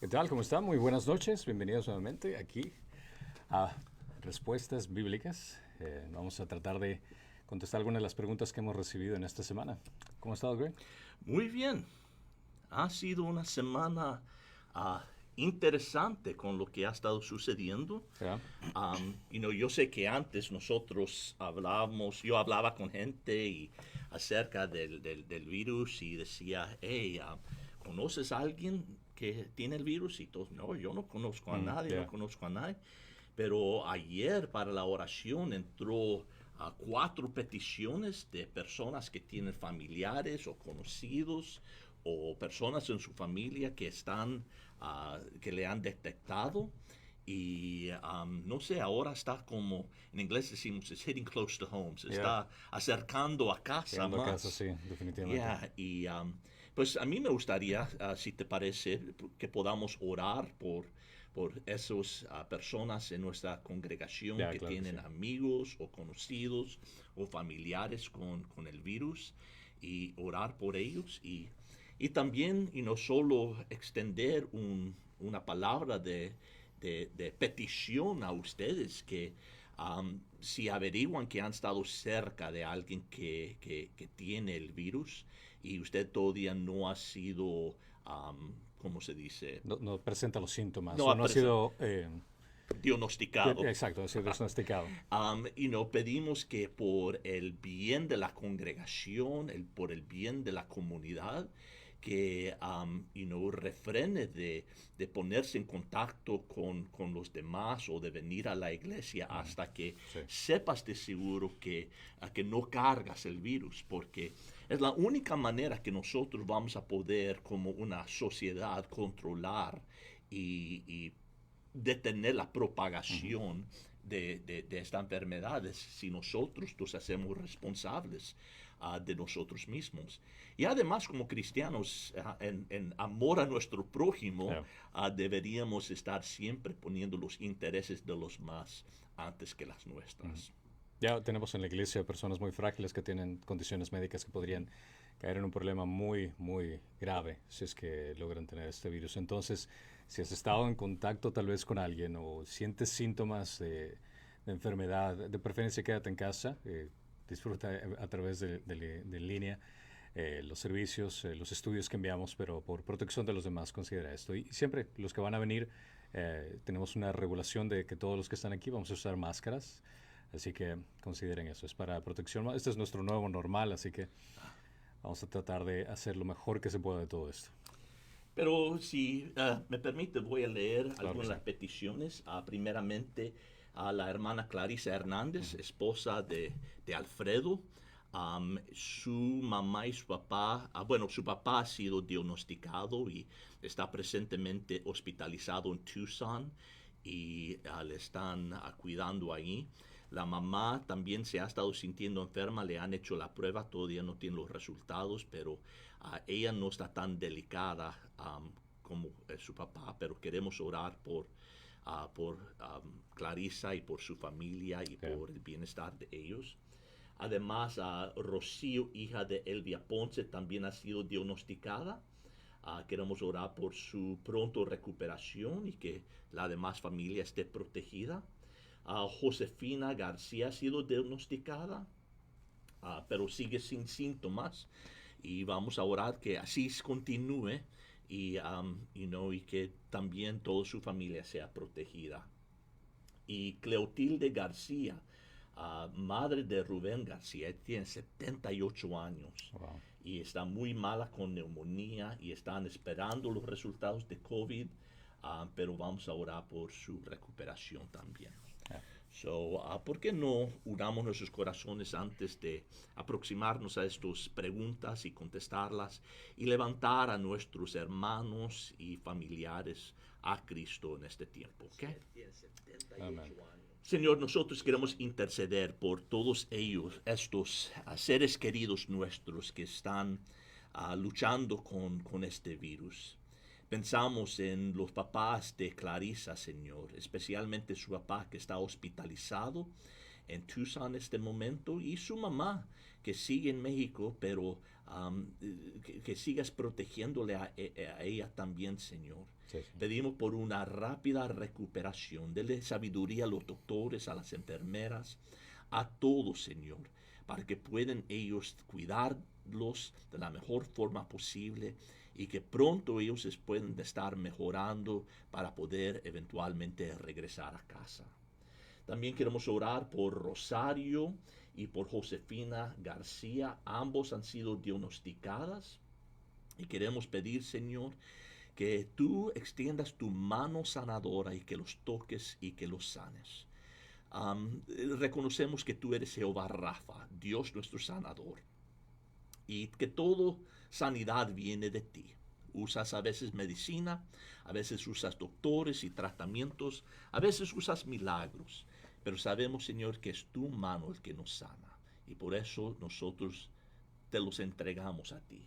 ¿Qué tal? ¿Cómo están? Muy buenas noches. Bienvenidos nuevamente aquí a Respuestas Bíblicas. Vamos a tratar de contestar algunas de las preguntas que hemos recibido en esta semana. ¿Cómo ha estado, Greg? Muy bien, ha sido una semana ah, interesante con lo que ha estado sucediendo. ¿Ya? Yo sé que antes nosotros yo hablaba con gente acerca del virus y decía, hey, ¿conoces a alguien que tiene el virus? Y todos, no, yo no conozco a nadie, no Ya. conozco a nadie. Pero ayer para la oración entró a 4 peticiones de personas que tienen familiares o conocidos o personas en su familia que que le han detectado. Y no sé, ahora está como, en inglés decimos, it's hitting close to home, se Ya. está acercando a casa Llegando a casa, más. sí, definitivamente. Yeah, pues a mí me gustaría, si te parece, que podamos orar por esas personas en nuestra congregación Ya, que claro que sí. tienen amigos o conocidos o familiares con el virus y orar por ellos y también y no solo extender una palabra de petición a ustedes que si averiguan que han estado cerca de alguien que tiene el virus y usted todavía no ha sido, ¿cómo se dice? No, no presenta los síntomas No o ha no ha sido... diagnosticado. exacto, ha sido diagnosticado. Pedimos que por el bien de la congregación, por el bien de la comunidad, que refrene de ponerse en contacto con los demás o de venir a la iglesia hasta que Sí. sepas de seguro que no cargas el virus, porque es la única manera que nosotros vamos a poder como una sociedad controlar y detener la propagación de esta enfermedad si nosotros nos hacemos responsables de nosotros mismos. Y además, como cristianos, en amor a nuestro prójimo, Ya. deberíamos estar siempre poniendo los intereses de los más antes que las nuestras. Ya tenemos en la iglesia personas muy frágiles que tienen condiciones médicas que podrían caer en un problema muy, muy grave si es que logran tener este virus. Entonces, si has estado en contacto tal vez con alguien o sientes síntomas de enfermedad, de preferencia quédate en casa, disfruta a través de línea los servicios, los estudios que enviamos, pero por protección de los demás considera esto. Y siempre los que van a venir, tenemos una regulación de que todos los que están aquí vamos a usar máscaras. Así que consideren eso, es para protección. Este es nuestro nuevo normal, así que vamos a tratar de hacer lo mejor que se pueda de todo esto. Pero si me permite, voy a leer Claro que algunas de sí. las peticiones. Primeramente, a la hermana Clarisa Hernández, esposa de Alfredo. Su mamá y su papá, bueno, su papá ha sido diagnosticado y está presentemente hospitalizado en Tucson y le están cuidando ahí. La mamá también se ha estado sintiendo enferma, le han hecho la prueba, todavía no tiene los resultados, pero ella no está tan delicada como su papá, pero queremos orar por Clarisa y por su familia y Yeah. por el bienestar de ellos. Además, Rocío, hija de Elvia Ponce, también ha sido diagnosticada. Queremos orar por su pronto recuperación y que la demás familia esté protegida. Josefina García ha sido diagnosticada, pero sigue sin síntomas. Y vamos a orar que así continúe y que también toda su familia sea protegida. Y Cleotilde García, madre de Rubén García, tiene 78 años Wow. y está muy mala con neumonía y están esperando los resultados de COVID, pero vamos a orar por su recuperación también. Yeah. So, ¿por qué no unamos nuestros corazones antes de aproximarnos a estas preguntas y contestarlas y levantar a nuestros hermanos y familiares a Cristo en este tiempo? ¿Okay? Amen. Señor, nosotros queremos interceder por todos ellos, estos seres queridos nuestros que están luchando con este virus. Pensamos en los papás de Clarisa, Señor, especialmente su papá que está hospitalizado en Tucson en este momento, y su mamá, que sigue en México, pero que sigas protegiéndole a ella también, Señor. Sí, sí. Pedimos por una rápida recuperación. Dele sabiduría a los doctores, a las enfermeras, a todos, Señor, para que puedan ellos cuidarlos de la mejor forma posible y que pronto ellos puedan estar mejorando para poder eventualmente regresar a casa. También queremos orar por Rosario y por Josefina García. Ambos han sido diagnosticadas y queremos pedir, Señor, que tú extiendas tu mano sanadora y que los toques y que los sanes. Reconocemos que tú eres Jehová Rafa, Dios nuestro sanador, y que toda sanidad viene de ti. Usas a veces medicina, a veces usas doctores y tratamientos, a veces usas milagros, pero sabemos, Señor, que es tu mano el que nos sana, y por eso nosotros te los entregamos a ti.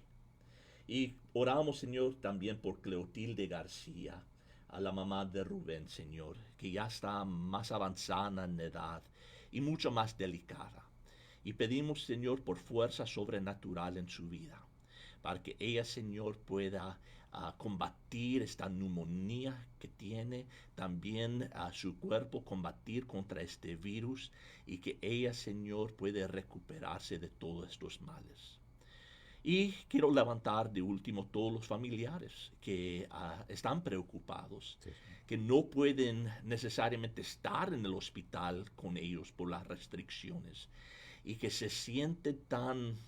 Y oramos, Señor, también por Cleotilde García, a la mamá de Rubén, Señor, que ya está más avanzada en edad y mucho más delicada. Y pedimos, Señor, por fuerza sobrenatural en su vida, para que ella, Señor, pueda combatir esta neumonía que tiene, también a su cuerpo combatir contra este virus, y que ella, Señor, puede recuperarse de todos estos males. Y quiero levantar de último todos los familiares que están preocupados, Sí, sí. que no pueden necesariamente estar en el hospital con ellos por las restricciones y que se sienten tan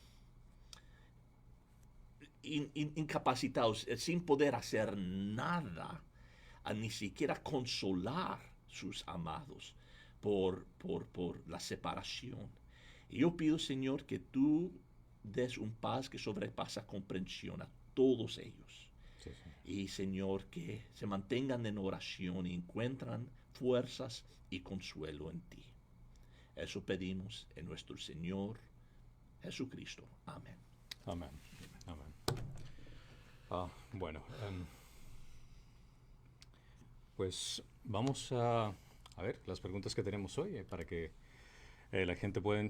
incapacitados, sin poder hacer nada, ni siquiera consolar sus amados por la separación. Y yo pido, Señor, que tú des un paz que sobrepasa comprensión a todos ellos. Sí, sí. Y, Señor, que se mantengan en oración y encuentran fuerzas y consuelo en ti. Eso pedimos en nuestro Señor Jesucristo. Amén. Amén. Amén. Bueno, pues vamos a ver las preguntas que tenemos hoy para que la gente pueda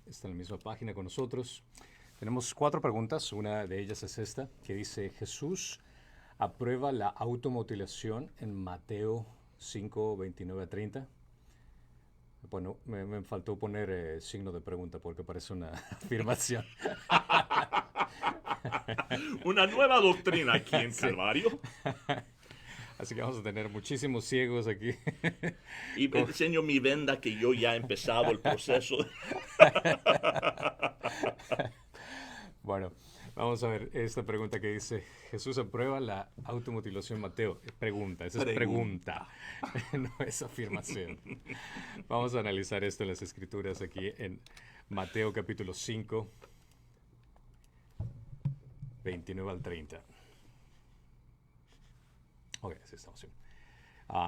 estar en la misma página con nosotros. Tenemos 4 preguntas. Una de ellas es esta, que dice: Jesús aprueba la automutilación en Mateo 5, 29 a 30. Bueno, me faltó poner signo de pregunta porque parece una afirmación. Una nueva doctrina aquí en Sí. Calvario. Así que vamos a tener muchísimos ciegos aquí. Y enseño mi venda que yo ya he empezado el proceso. Bueno, vamos a ver esta pregunta que dice: Jesús aprueba la automutilación en Mateo. Pregunta, esa es pregunta, no es afirmación. Vamos a analizar esto en las escrituras aquí en Mateo capítulo 5, 29 al 30. Ok, así estamos.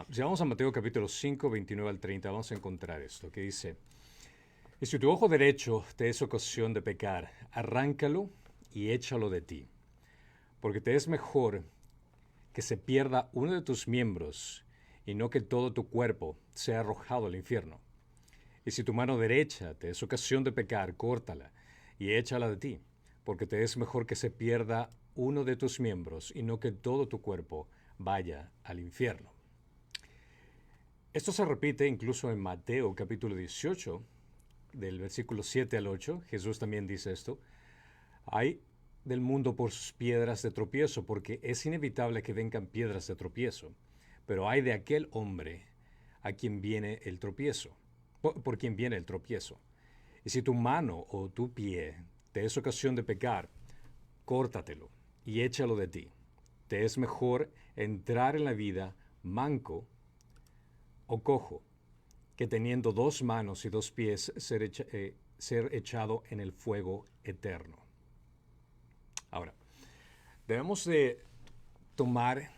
Si vamos a Mateo capítulo 5, 29 al 30, vamos a encontrar esto que dice: Y si tu ojo derecho te es ocasión de pecar, arráncalo y échalo de ti, porque te es mejor que se pierda uno de tus miembros y no que todo tu cuerpo sea arrojado al infierno. Y si tu mano derecha te es ocasión de pecar, córtala y échala de ti, porque te es mejor que se pierda uno de tus miembros y no que todo tu cuerpo vaya al infierno. Esto se repite incluso en Mateo capítulo 18, del versículo 7 al 8. Jesús también dice esto: Hay del mundo por sus piedras de tropiezo, porque es inevitable que vengan piedras de tropiezo, pero hay de aquel hombre a quien viene el tropiezo, por quien viene el tropiezo. Y si tu mano o tu pie te es ocasión de pecar, córtatelo y échalo de ti. Te es mejor entrar en la vida manco o cojo, que teniendo 2 manos y 2 pies ser echado en el fuego eterno. Ahora, ¿debemos de tomar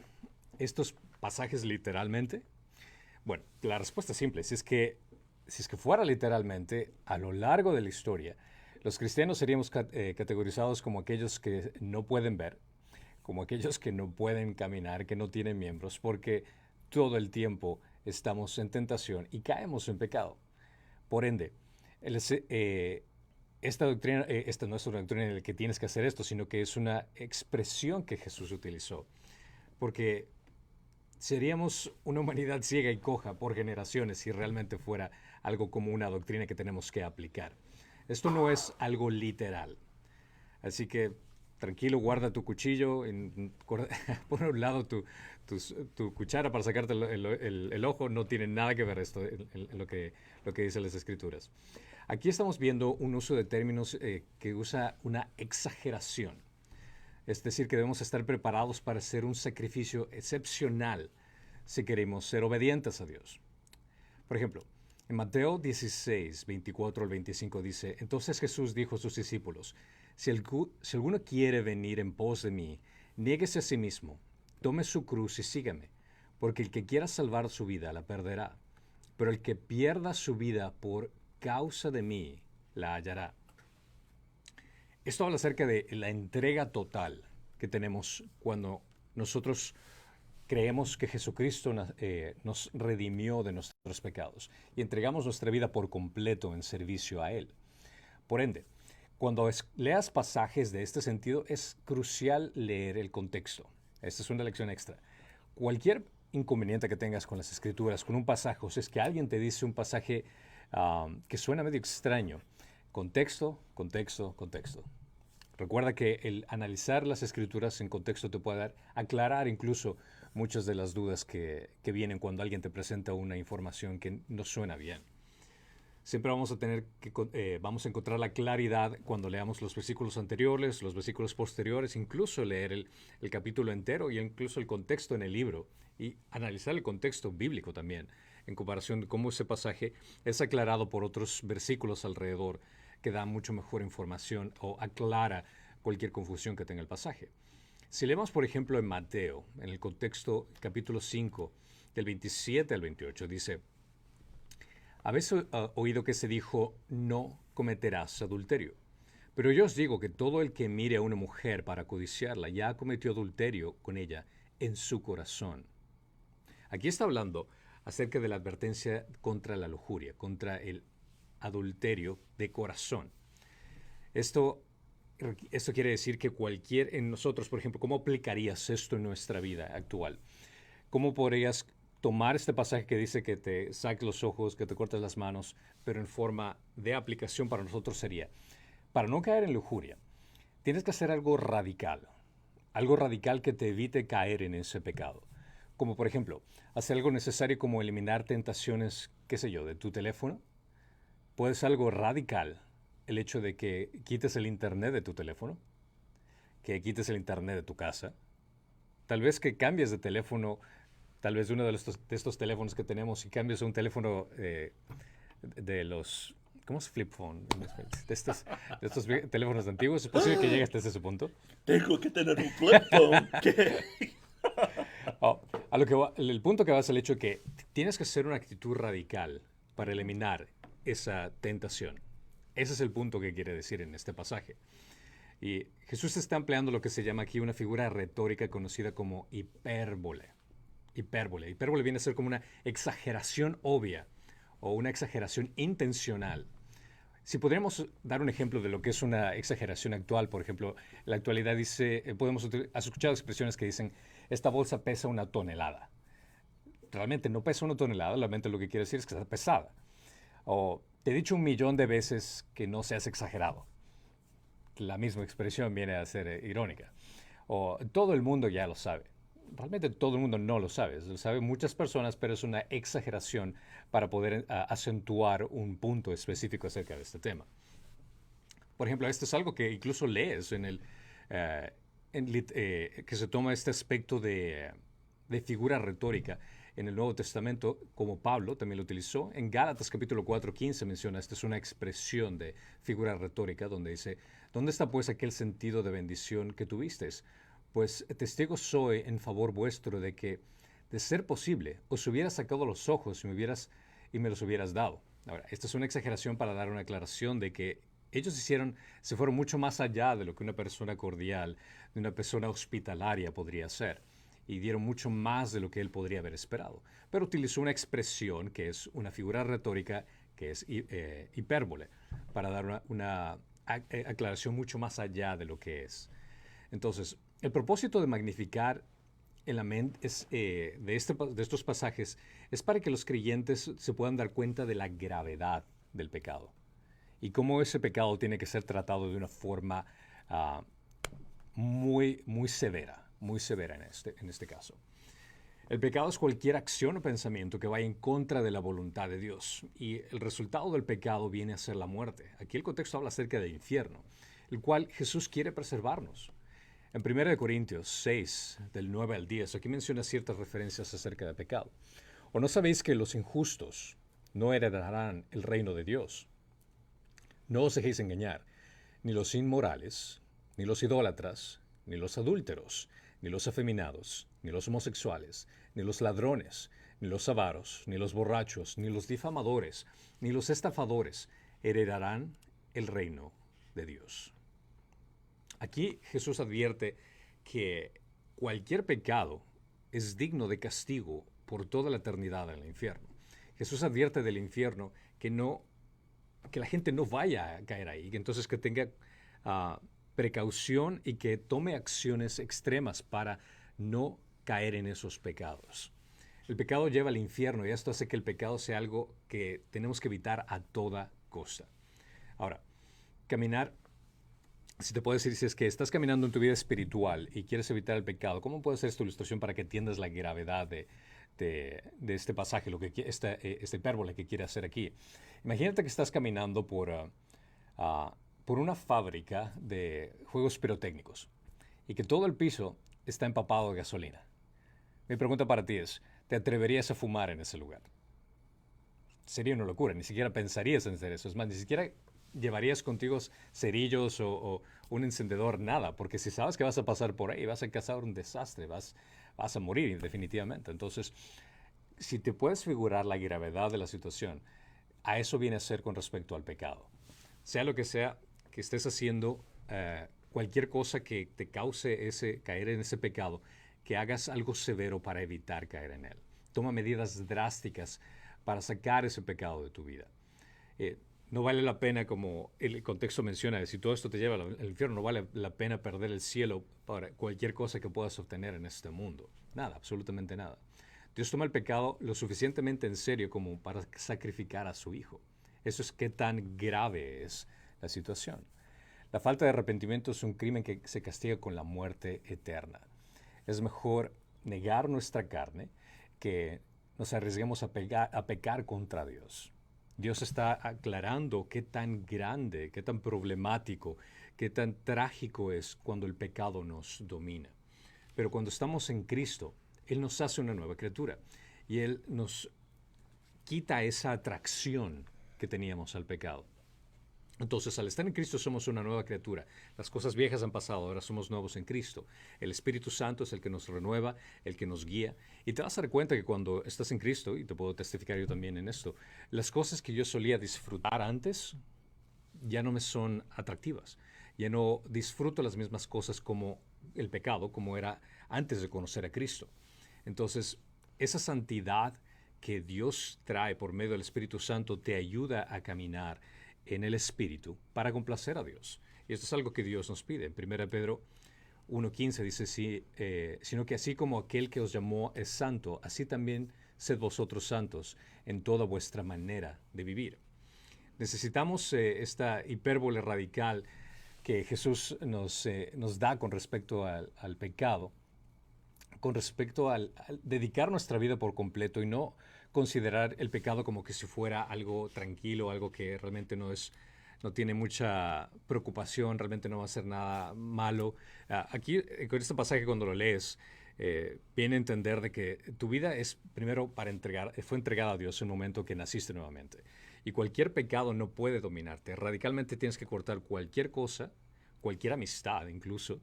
estos pasajes literalmente? Bueno, la respuesta es simple. Si es que fuera literalmente, a lo largo de la historia, los cristianos seríamos categorizados como aquellos que no pueden ver, como aquellos que no pueden caminar, que no tienen miembros, porque todo el tiempo estamos en tentación y caemos en pecado. Por ende, el, esta doctrina, esta no es una doctrina en la que tienes que hacer esto, sino que es una expresión que Jesús utilizó. Porque seríamos una humanidad ciega y coja por generaciones si realmente fuera algo como una doctrina que tenemos que aplicar. Esto no es algo literal. Así que tranquilo, guarda tu cuchillo, pon a un lado tu cuchara para sacarte el ojo. No tiene nada que ver esto en lo que dicen las Escrituras. Aquí estamos viendo un uso de términos que usa una exageración. Es decir, que debemos estar preparados para hacer un sacrificio excepcional si queremos ser obedientes a Dios. Por ejemplo, en Mateo 16, 24 al 25 dice, entonces Jesús dijo a sus discípulos, si alguno quiere venir en pos de mí, niéguese a sí mismo, tome su cruz y sígame, porque el que quiera salvar su vida la perderá, pero el que pierda su vida por causa de mí la hallará. Esto habla acerca de la entrega total que tenemos cuando nosotros creemos que Jesucristo nos redimió de nuestros pecados y entregamos nuestra vida por completo en servicio a Él. Por ende, cuando leas pasajes de este sentido, es crucial leer el contexto. Esta es una lección extra. Cualquier inconveniente que tengas con las Escrituras, con un pasaje, o si es que alguien te dice un pasaje que suena medio extraño, contexto, contexto, contexto. Recuerda que el analizar las Escrituras en contexto te puede aclarar incluso muchas de las dudas que vienen cuando alguien te presenta una información que no suena bien. Siempre vamos a encontrar la claridad cuando leamos los versículos anteriores, los versículos posteriores, incluso leer el capítulo entero y incluso el contexto en el libro y analizar el contexto bíblico también, en comparación de cómo ese pasaje es aclarado por otros versículos alrededor que dan mucho mejor información o aclara cualquier confusión que tenga el pasaje. Si leemos, por ejemplo, en Mateo, en el contexto capítulo 5, del 27 al 28, dice, habéis oído que se dijo, no cometerás adulterio. Pero yo os digo que todo el que mire a una mujer para codiciarla ya cometió adulterio con ella en su corazón. Aquí está hablando acerca de la advertencia contra la lujuria, contra el adulterio de corazón. Esto quiere decir que en nosotros, por ejemplo, ¿cómo aplicarías esto en nuestra vida actual? ¿Cómo podrías tomar este pasaje que dice que te saques los ojos, que te cortes las manos, pero en forma de aplicación para nosotros sería, para no caer en lujuria, tienes que hacer algo radical que te evite caer en ese pecado? Como por ejemplo, hacer algo necesario como eliminar tentaciones, qué sé yo, de tu teléfono. Puede ser algo radical el hecho de que quites el internet de tu teléfono, que quites el internet de tu casa, tal vez que cambies de teléfono, tal vez de uno de estos teléfonos que tenemos y cambies a un teléfono de los, ¿cómo es flip phone? De estos teléfonos antiguos. ¿Es posible que llegues hasta ese punto? Tengo que tener un flip phone. El punto que va es el hecho de que tienes que hacer una actitud radical para eliminar esa tentación. Ese es el punto que quiere decir en este pasaje. Y Jesús está empleando lo que se llama aquí una figura retórica conocida como hipérbole. Hipérbole. Hipérbole viene a ser como una exageración obvia o una exageración intencional. Si podríamos dar un ejemplo de lo que es una exageración actual, por ejemplo, en la actualidad has escuchado expresiones que dicen, esta bolsa pesa 1 tonelada. Realmente no pesa 1 tonelada, realmente lo que quiere decir es que está pesada. O te he dicho 1.000.000 de veces que no seas exagerado. La misma expresión viene a ser irónica. O todo el mundo ya lo sabe. Realmente todo el mundo no lo sabe. Lo saben muchas personas, pero es una exageración para poder acentuar un punto específico acerca de este tema. Por ejemplo, esto es algo que incluso lees que se toma este aspecto de figura retórica en el Nuevo Testamento, como Pablo también lo utilizó. En Gálatas capítulo 4:15 menciona, esta es una expresión de figura retórica donde dice, ¿dónde está pues aquel sentido de bendición que tuvisteis? Pues testigo soy en favor vuestro de que, de ser posible, os hubiera sacado los ojos y me los hubieras dado. Ahora, esta es una exageración para dar una aclaración de que ellos se fueron mucho más allá de lo que una persona cordial, de una persona hospitalaria podría ser, y dieron mucho más de lo que él podría haber esperado. Pero utilizó una expresión que es una figura retórica que es hipérbole, para dar una aclaración mucho más allá de lo que es. Entonces, el propósito de magnificar en la mente de estos pasajes es para que los creyentes se puedan dar cuenta de la gravedad del pecado y cómo ese pecado tiene que ser tratado de una forma muy severa en este caso. El pecado es cualquier acción o pensamiento que vaya en contra de la voluntad de Dios, y el resultado del pecado viene a ser la muerte. Aquí el contexto habla acerca del infierno, el cual Jesús quiere preservarnos. En 1 Corintios 6, del 9 al 10, aquí menciona ciertas referencias acerca del pecado. ¿O no sabéis que los injustos no heredarán el reino de Dios? No os dejéis engañar, ni los inmorales, ni los idólatras, ni los adúlteros, ni los afeminados, ni los homosexuales, ni los ladrones, ni los avaros, ni los borrachos, ni los difamadores, ni los estafadores heredarán el reino de Dios. Aquí Jesús advierte que cualquier pecado es digno de castigo por toda la eternidad en el infierno. Jesús advierte del infierno que la gente no vaya a caer ahí, entonces que tenga precaución y que tome acciones extremas para no caer en esos pecados. El pecado lleva al infierno y esto hace que el pecado sea algo que tenemos que evitar a toda costa. Ahora, caminar, si te puedo decir, si es que estás caminando en tu vida espiritual y quieres evitar el pecado, ¿cómo puede ser esta ilustración para que entiendas la gravedad de este pasaje, este hipérbole que quiere hacer aquí? Imagínate que estás caminando por una fábrica de juegos pirotécnicos y que todo el piso está empapado de gasolina. Mi pregunta para ti es, ¿te atreverías a fumar en ese lugar? Sería una locura, ni siquiera pensarías en hacer eso. Es más, ni siquiera llevarías contigo cerillos o un encendedor, nada, porque si sabes que vas a pasar por ahí, vas a causar un desastre, vas a morir definitivamente. Entonces, si te puedes figurar la gravedad de la situación, a eso viene a ser con respecto al pecado. Sea lo que sea que estés haciendo, cualquier cosa que te cause caer en ese pecado, que hagas algo severo para evitar caer en él. Toma medidas drásticas para sacar ese pecado de tu vida. No vale la pena, como el contexto menciona, si todo esto te lleva al infierno, no vale la pena perder el cielo para cualquier cosa que puedas obtener en este mundo. Nada, absolutamente nada. Dios toma el pecado lo suficientemente en serio como para sacrificar a su Hijo. Eso es qué tan grave es la situación. La falta de arrepentimiento es un crimen que se castiga con la muerte eterna. Es mejor negar nuestra carne que nos arriesguemos a pecar contra Dios. Dios está aclarando qué tan grande, qué tan problemático, qué tan trágico es cuando el pecado nos domina. Pero cuando estamos en Cristo, Él nos hace una nueva criatura y Él nos quita esa atracción que teníamos al pecado. Entonces, al estar en Cristo somos una nueva criatura. Las cosas viejas han pasado, ahora somos nuevos en Cristo. El Espíritu Santo es el que nos renueva, el que nos guía. Y te vas a dar cuenta que cuando estás en Cristo, y te puedo testificar yo también en esto, las cosas que yo solía disfrutar antes ya no me son atractivas. Ya no disfruto las mismas cosas como el pecado, como era antes de conocer a Cristo. Entonces, esa santidad que Dios trae por medio del Espíritu Santo te ayuda a caminar en el Espíritu para complacer a Dios. Y esto es algo que Dios nos pide. En 1 Pedro 1:15 dice, sino que así como aquel que os llamó es santo, así también sed vosotros santos en toda vuestra manera de vivir. Necesitamos esta hipérbole radical que Jesús nos da con respecto al pecado, con respecto al dedicar nuestra vida por completo y no considerar el pecado como que si fuera algo tranquilo, algo que realmente no tiene mucha preocupación, realmente no va a ser nada malo. Aquí, con este pasaje, cuando lo lees, viene a entender de que tu vida es primero fue entregada a Dios en el momento que naciste nuevamente. Y cualquier pecado no puede dominarte. Radicalmente tienes que cortar cualquier cosa, cualquier amistad incluso,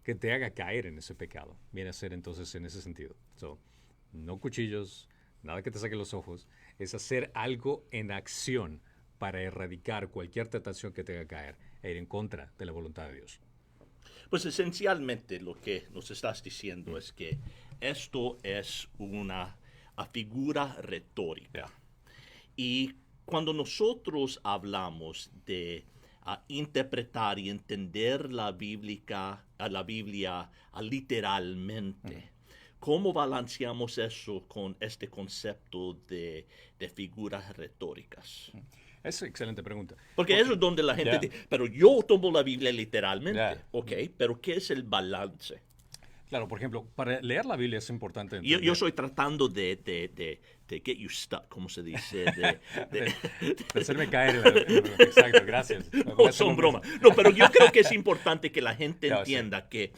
que te haga caer en ese pecado. Viene a ser entonces en ese sentido. No cuchillos, nada que te saque los ojos, es hacer algo en acción para erradicar cualquier tentación que te haga caer e ir en contra de la voluntad de Dios. Pues esencialmente lo que nos estás diciendo es que esto es una figura retórica. Y cuando nosotros hablamos de interpretar y entender la Biblia literalmente, ¿cómo balanceamos eso con este concepto de figuras retóricas? Es una excelente pregunta. Porque eso es donde la gente Ya. dice, pero yo tomo la Biblia literalmente, Ya. ok, pero ¿qué es el balance? Claro, por ejemplo, para leer la Biblia es importante Yo entender. estoy tratando de get you stuck, ¿cómo se dice? De hacerme caer exacto, gracias. No, son bromas. No, pero yo creo que es importante que la gente Ya, sí. entienda que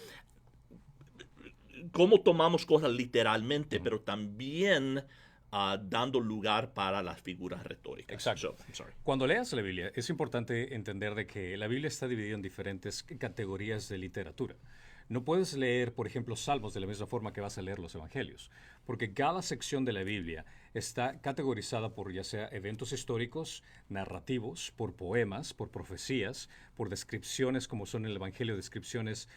cómo tomamos cosas literalmente, pero también dando lugar para las figuras retóricas. Exacto. So, I'm sorry. Cuando leas la Biblia, es importante entender de que la Biblia está dividida en diferentes categorías de literatura. No puedes leer, por ejemplo, Salmos de la misma forma que vas a leer los Evangelios, porque cada sección de la Biblia está categorizada por ya sea eventos históricos, narrativos, por poemas, por profecías, por descripciones como son el Evangelio, descripciones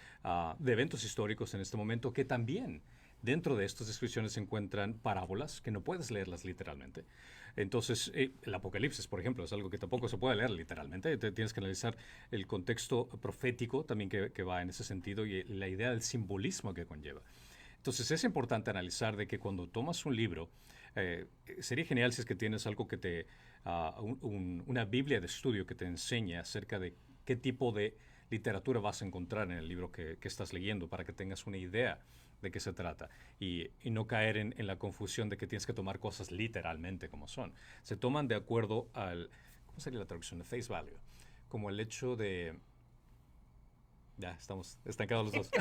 de eventos históricos en este momento, que también dentro de estas descripciones se encuentran parábolas que no puedes leerlas literalmente. Entonces, el Apocalipsis, por ejemplo, es algo que tampoco se puede leer literalmente. Tienes que analizar el contexto profético también que va en ese sentido y la idea del simbolismo que conlleva. Entonces, es importante analizar de que cuando tomas un libro, sería genial si es que tienes algo que te, una Biblia de estudio que te enseña acerca de qué tipo de literatura vas a encontrar en el libro que estás leyendo para que tengas una idea de qué se trata y no caer en la confusión de que tienes que tomar cosas literalmente como son. Se toman de acuerdo al, ¿cómo sería la traducción? De face value. Como el hecho de... Ya, estamos estancados los dos.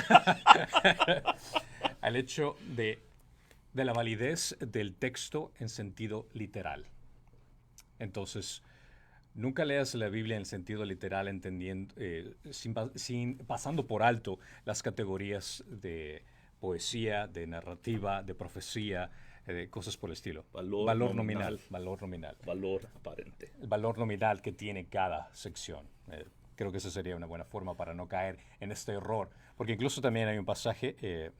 Al hecho de la validez del texto en sentido literal. Entonces, nunca leas la Biblia en sentido literal, entendiendo, pasando por alto las categorías de poesía, de narrativa, de profecía, cosas por el estilo. Valor nominal. Valor nominal. Valor aparente. El valor nominal que tiene cada sección. Creo que esa sería una buena forma para no caer en este error. Porque incluso también hay un pasaje,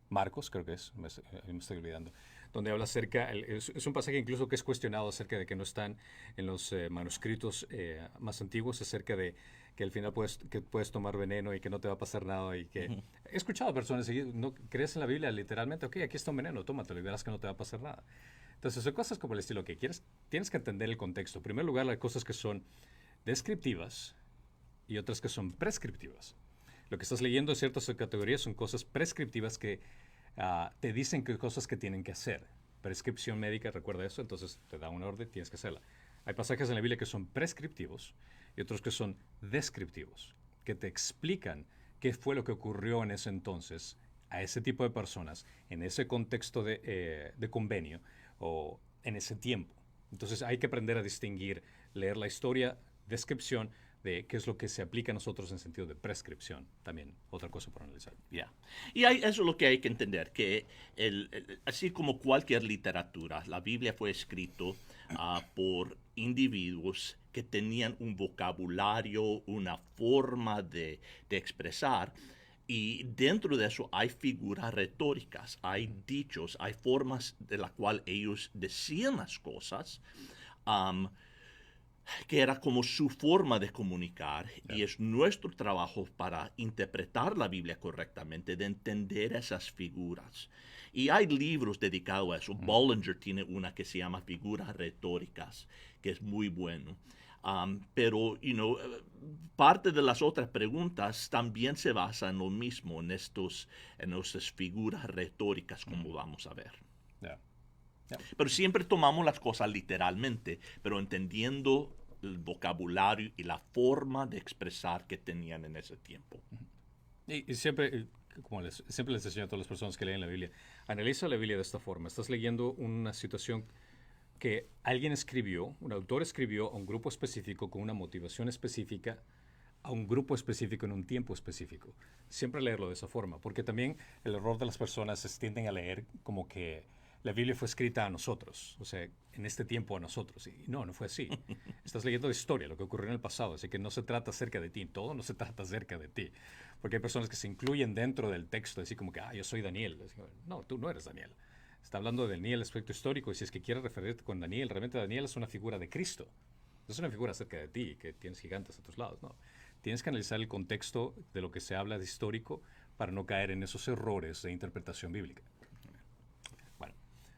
Marcos, creo que es, me estoy olvidando, donde habla acerca, es un pasaje incluso que es cuestionado acerca de que no están en los manuscritos más antiguos, acerca de que al final puedes tomar veneno y que no te va a pasar nada. Y que he escuchado a personas que no crees en la Biblia literalmente, ok, aquí está un veneno, tómatelo y verás que no te va a pasar nada. Entonces son cosas como el estilo que tienes que entender el contexto. En primer lugar, hay cosas que son descriptivas y otras que son prescriptivas. Lo que estás leyendo en ciertas categorías son cosas prescriptivas que te dicen qué cosas que tienen que hacer. Prescripción médica, recuerda eso, entonces te da una orden, tienes que hacerla. Hay pasajes en la Biblia que son prescriptivos y otros que son descriptivos, que te explican qué fue lo que ocurrió en ese entonces a ese tipo de personas, en ese contexto de convenio o en ese tiempo. Entonces hay que aprender a distinguir, leer la historia, descripción, de qué es lo que se aplica a nosotros en sentido de prescripción. También otra cosa por analizar. Yeah. Y eso es lo que hay que entender, que así como cualquier literatura, la Biblia fue escrito por individuos que tenían un vocabulario, una forma de expresar, y dentro de eso hay figuras retóricas, hay dichos, hay formas de la cual ellos decían las cosas, que era como su forma de comunicar, y es nuestro trabajo para interpretar la Biblia correctamente, de entender esas figuras. Y hay libros dedicados a eso. Bollinger tiene una que se llama Figuras Retóricas, que es muy bueno. Pero, parte de las otras preguntas también se basa en lo mismo, en estas figuras retóricas, como vamos a ver. Yeah. Yeah. Pero siempre tomamos las cosas literalmente, pero entendiendo el vocabulario y la forma de expresar que tenían en ese tiempo. Y siempre, siempre les enseño a todas las personas que leen la Biblia, analiza la Biblia de esta forma. Estás leyendo una situación que alguien escribió, un autor escribió a un grupo específico con una motivación específica, a un grupo específico en un tiempo específico. Siempre leerlo de esa forma, porque también el error de las personas es tienden a leer como que la Biblia fue escrita a nosotros, o sea, en este tiempo a nosotros. Y no fue así. Estás leyendo de historia, lo que ocurrió en el pasado, así que no se trata acerca de ti, todo no se trata acerca de ti. Porque hay personas que se incluyen dentro del texto, así como que, yo soy Daniel. No, tú no eres Daniel. Está hablando de Daniel, aspecto histórico, y si es que quieres referirte con Daniel, realmente Daniel es una figura de Cristo. No es una figura acerca de ti, que tienes gigantes a tus lados, no. Tienes que analizar el contexto de lo que se habla de histórico para no caer en esos errores de interpretación bíblica. Bueno,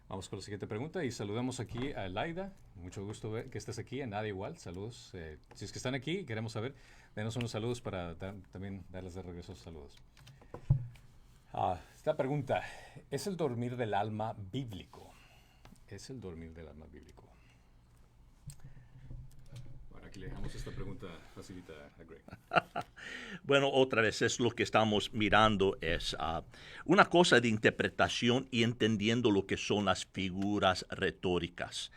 vamos con la siguiente pregunta y saludamos aquí a Laida. Mucho gusto ver que estés aquí, a Nadia igual, saludos. Si es que están aquí, queremos saber, denos unos saludos para también darles de regreso saludos. Esta pregunta, ¿es el dormir del alma bíblico? ¿Es el dormir del alma bíblico? Bueno, aquí le dejamos esta pregunta facilita a Greg. Bueno, otra vez es lo que estamos mirando, es una cosa de interpretación y entendiendo lo que son las figuras retóricas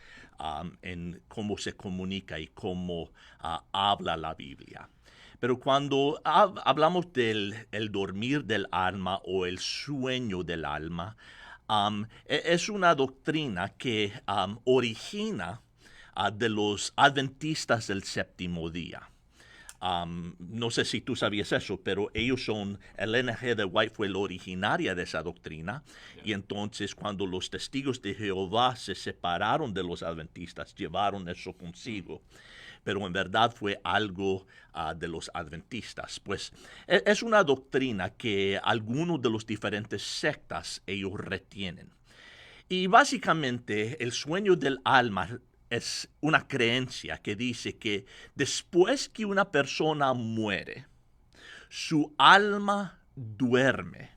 en cómo se comunica y cómo habla la Biblia. Pero cuando hablamos del el dormir del alma o el sueño del alma, es una doctrina que origina de los adventistas del séptimo día. No sé si tú sabías eso, pero ellos son, Ellen G. de White fue la originaria de esa doctrina, y entonces cuando los testigos de Jehová se separaron de los adventistas, llevaron eso consigo. Pero en verdad fue algo de los adventistas. Pues es una doctrina que algunos de los diferentes sectas ellos retienen. Y básicamente el sueño del alma es una creencia que dice que después que una persona muere, su alma duerme.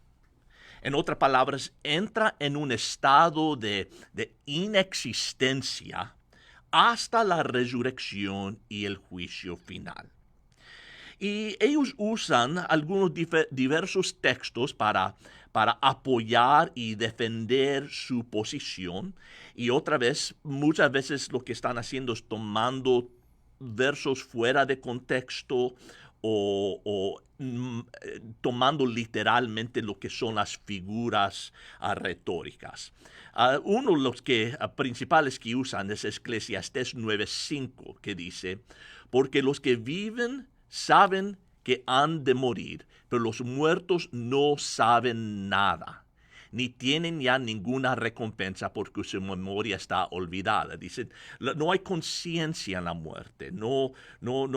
En otras palabras, entra en un estado de inexistencia hasta la resurrección y el juicio final. Y ellos usan algunos diversos textos para apoyar y defender su posición. Y otra vez, muchas veces lo que están haciendo es tomando versos fuera de contexto o tomando literalmente lo que son las figuras retóricas. Uno de los principales que usan es Eclesiastés 9:5, que dice, porque los que viven saben que han de morir, pero los muertos no saben nada, ni tienen ya ninguna recompensa porque su memoria está olvidada. Dicen, no hay conciencia en la muerte, no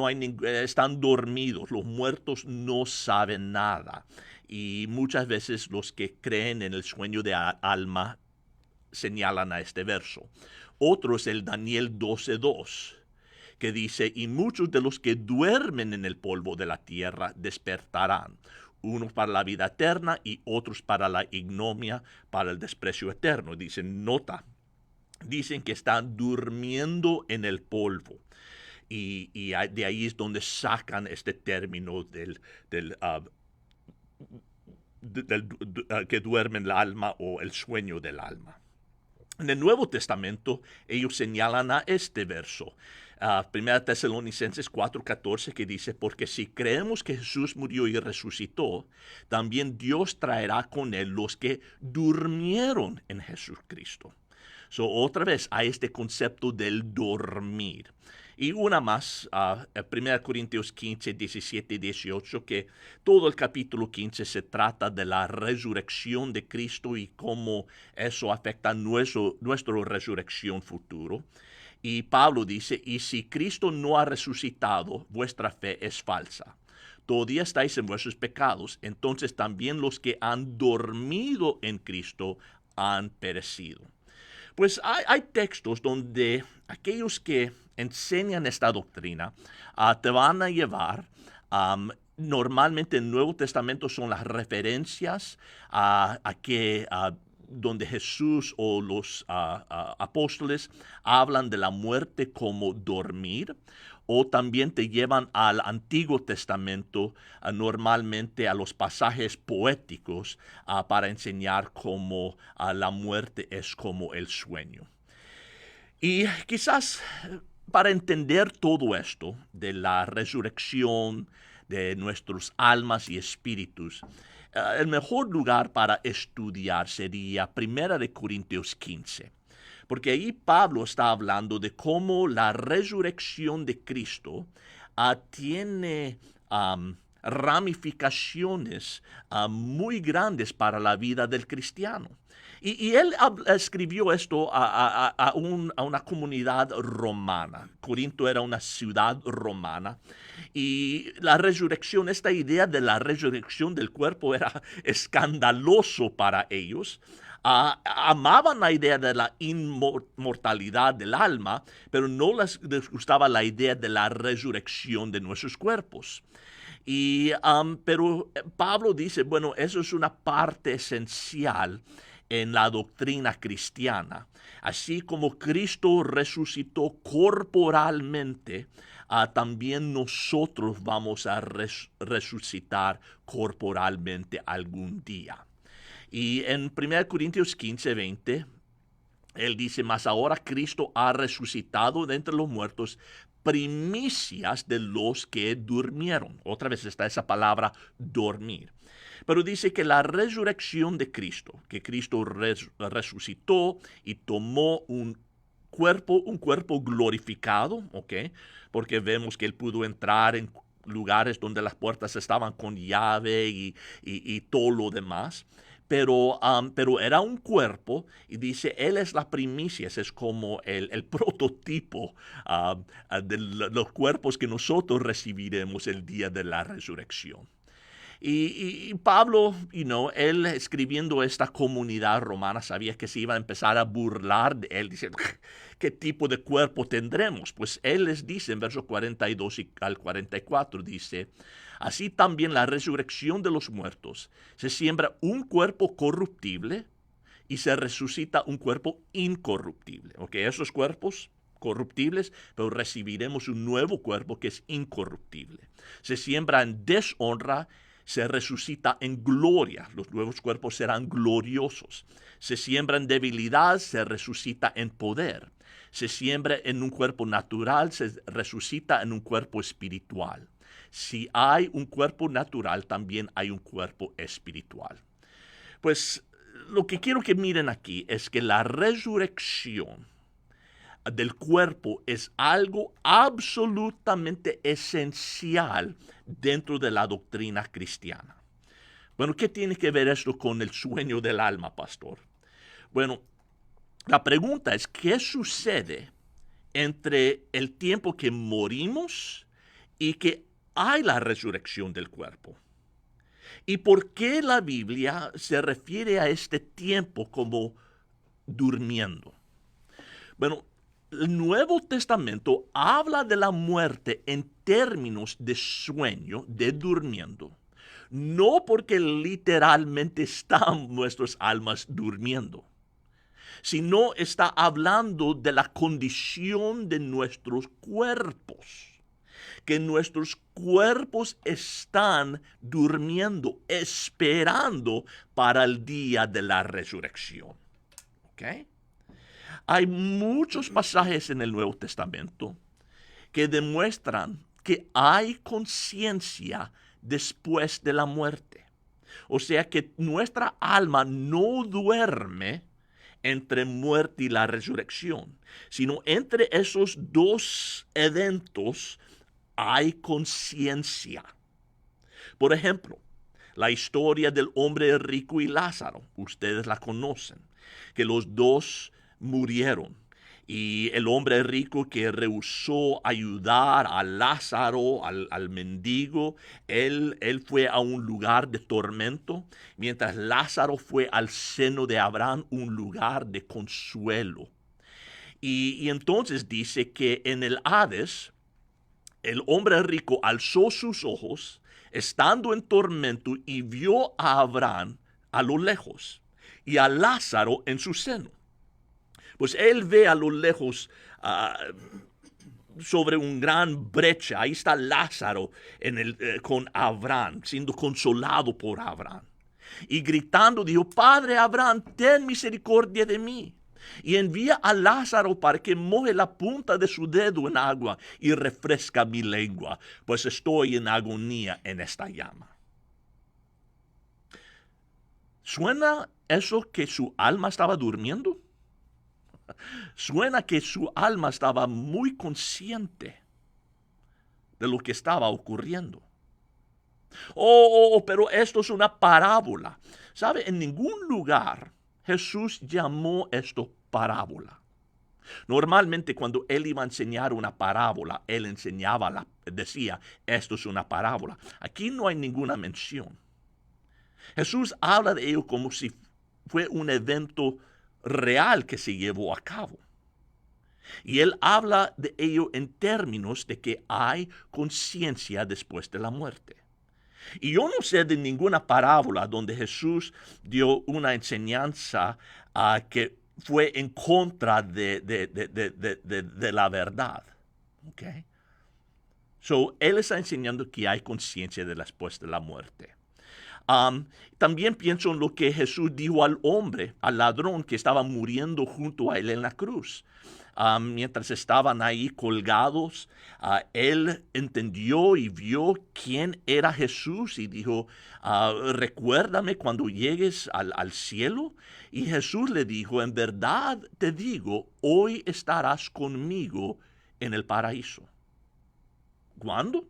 hay están dormidos, los muertos no saben nada. Y muchas veces los que creen en el sueño de alma señalan a este verso. Otro es el Daniel 12:2, que dice, y muchos de los que duermen en el polvo de la tierra despertarán, unos para la vida eterna y otros para la ignominia, para el desprecio eterno. Dicen, dicen que están durmiendo en el polvo. Y de ahí es donde sacan este término que duerme el alma o el sueño del alma. En el Nuevo Testamento, ellos señalan a este verso, 1 Tesalonicenses 4:14, que dice, porque si creemos que Jesús murió y resucitó, también Dios traerá con él los que durmieron en Jesucristo. Otra vez hay este concepto del dormir. Y una más, 1 Corintios 15, 17 y 18, que todo el capítulo 15 se trata de la resurrección de Cristo y cómo eso afecta nuestra resurrección futuro. Y Pablo dice, y si Cristo no ha resucitado, vuestra fe es falsa. Todavía estáis en vuestros pecados, entonces también los que han dormido en Cristo han perecido. Pues hay textos donde aquellos que enseñan esta doctrina te van a llevar, normalmente en el Nuevo Testamento son las referencias donde Jesús o los apóstoles hablan de la muerte como dormir, o también te llevan al Antiguo Testamento, normalmente a los pasajes poéticos, para enseñar cómo la muerte es como el sueño. Y quizás para entender todo esto de la resurrección de nuestros almas y espíritus, el mejor lugar para estudiar sería 1 Corintios 15. Porque ahí Pablo está hablando de cómo la resurrección de Cristo tiene ramificaciones muy grandes para la vida del cristiano. Y él escribió esto a una comunidad romana. Corinto era una ciudad romana. Y la resurrección, esta idea de la resurrección del cuerpo era escandaloso para ellos. Amaban la idea de la inmortalidad del alma, pero no les gustaba la idea de la resurrección de nuestros cuerpos. Pero Pablo dice, bueno, eso es una parte esencial en la doctrina cristiana. Así como Cristo resucitó corporalmente, también nosotros vamos a resucitar corporalmente algún día. Y en 1 Corintios 15, 20, él dice, mas ahora Cristo ha resucitado de entre los muertos, primicias de los que durmieron. Otra vez está esa palabra dormir. Pero dice que la resurrección de Cristo, que Cristo resucitó y tomó un cuerpo glorificado, ¿ok? Porque vemos que él pudo entrar en lugares donde las puertas estaban con llave y todo lo demás. Pero era un cuerpo, y dice, él es la primicia, es como el prototipo de los cuerpos que nosotros recibiremos el día de la resurrección. Y Pablo, él escribiendo esta comunidad romana sabía que se iba a empezar a burlar de él, diciendo, ¿qué tipo de cuerpo tendremos? Pues él les dice en versos 42 al 44, dice, así también la resurrección de los muertos, se siembra un cuerpo corruptible y se resucita un cuerpo incorruptible. ¿Ok? Esos cuerpos corruptibles, pero recibiremos un nuevo cuerpo que es incorruptible. Se siembra en deshonra, se resucita en gloria. Los nuevos cuerpos serán gloriosos. Se siembra en debilidad, se resucita en poder. Se siembra en un cuerpo natural, se resucita en un cuerpo espiritual. Si hay un cuerpo natural, también hay un cuerpo espiritual. Pues lo que quiero que miren aquí es que la resurrección del cuerpo es algo absolutamente esencial dentro de la doctrina cristiana. Bueno, ¿qué tiene que ver esto con el sueño del alma, pastor? Bueno, la pregunta es, ¿qué sucede entre el tiempo que morimos y que hay la resurrección del cuerpo? ¿Y por qué la Biblia se refiere a este tiempo como durmiendo? Bueno, el Nuevo Testamento habla de la muerte en términos de sueño, de durmiendo, no porque literalmente están nuestras almas durmiendo, sino está hablando de la condición de nuestros cuerpos, que nuestros cuerpos están durmiendo, esperando para el día de la resurrección. ¿Ok? Hay muchos pasajes en el Nuevo Testamento que demuestran que hay conciencia después de la muerte. O sea que nuestra alma no duerme entre muerte y la resurrección, sino entre esos dos eventos hay conciencia. Por ejemplo, la historia del hombre rico y Lázaro, ustedes la conocen, que los dos murieron. Y el hombre rico que rehusó ayudar a Lázaro, al mendigo, él fue a un lugar de tormento, mientras Lázaro fue al seno de Abraham, un lugar de consuelo. Y entonces dice que en el Hades, el hombre rico alzó sus ojos, estando en tormento, y vio a Abraham a lo lejos y a Lázaro en su seno. Pues él ve a lo lejos sobre un gran brecha. Ahí está Lázaro con Abraham, siendo consolado por Abraham. Y gritando dijo, Padre Abraham, ten misericordia de mí. Y envía a Lázaro para que moje la punta de su dedo en agua y refresca mi lengua, pues estoy en agonía en esta llama. ¿Suena eso que su alma estaba durmiendo? Suena que su alma estaba muy consciente de lo que estaba ocurriendo. Pero esto es una parábola. ¿Sabe? En ningún lugar Jesús llamó esto parábola. Normalmente cuando él iba a enseñar una parábola, él decía, esto es una parábola. Aquí no hay ninguna mención. Jesús habla de ello como si fue un evento real que se llevó a cabo. Y él habla de ello en términos de que hay conciencia después de la muerte. Y yo no sé de ninguna parábola donde Jesús dio una enseñanza que fue en contra de la verdad. ¿Okay? So, él está enseñando que hay conciencia después de la muerte. También pienso en lo que Jesús dijo al hombre, al ladrón que estaba muriendo junto a él en la cruz. Mientras estaban ahí colgados, él entendió y vio quién era Jesús y dijo, recuérdame cuando llegues al cielo. Y Jesús le dijo, en verdad te digo, hoy estarás conmigo en el paraíso. ¿Cuándo?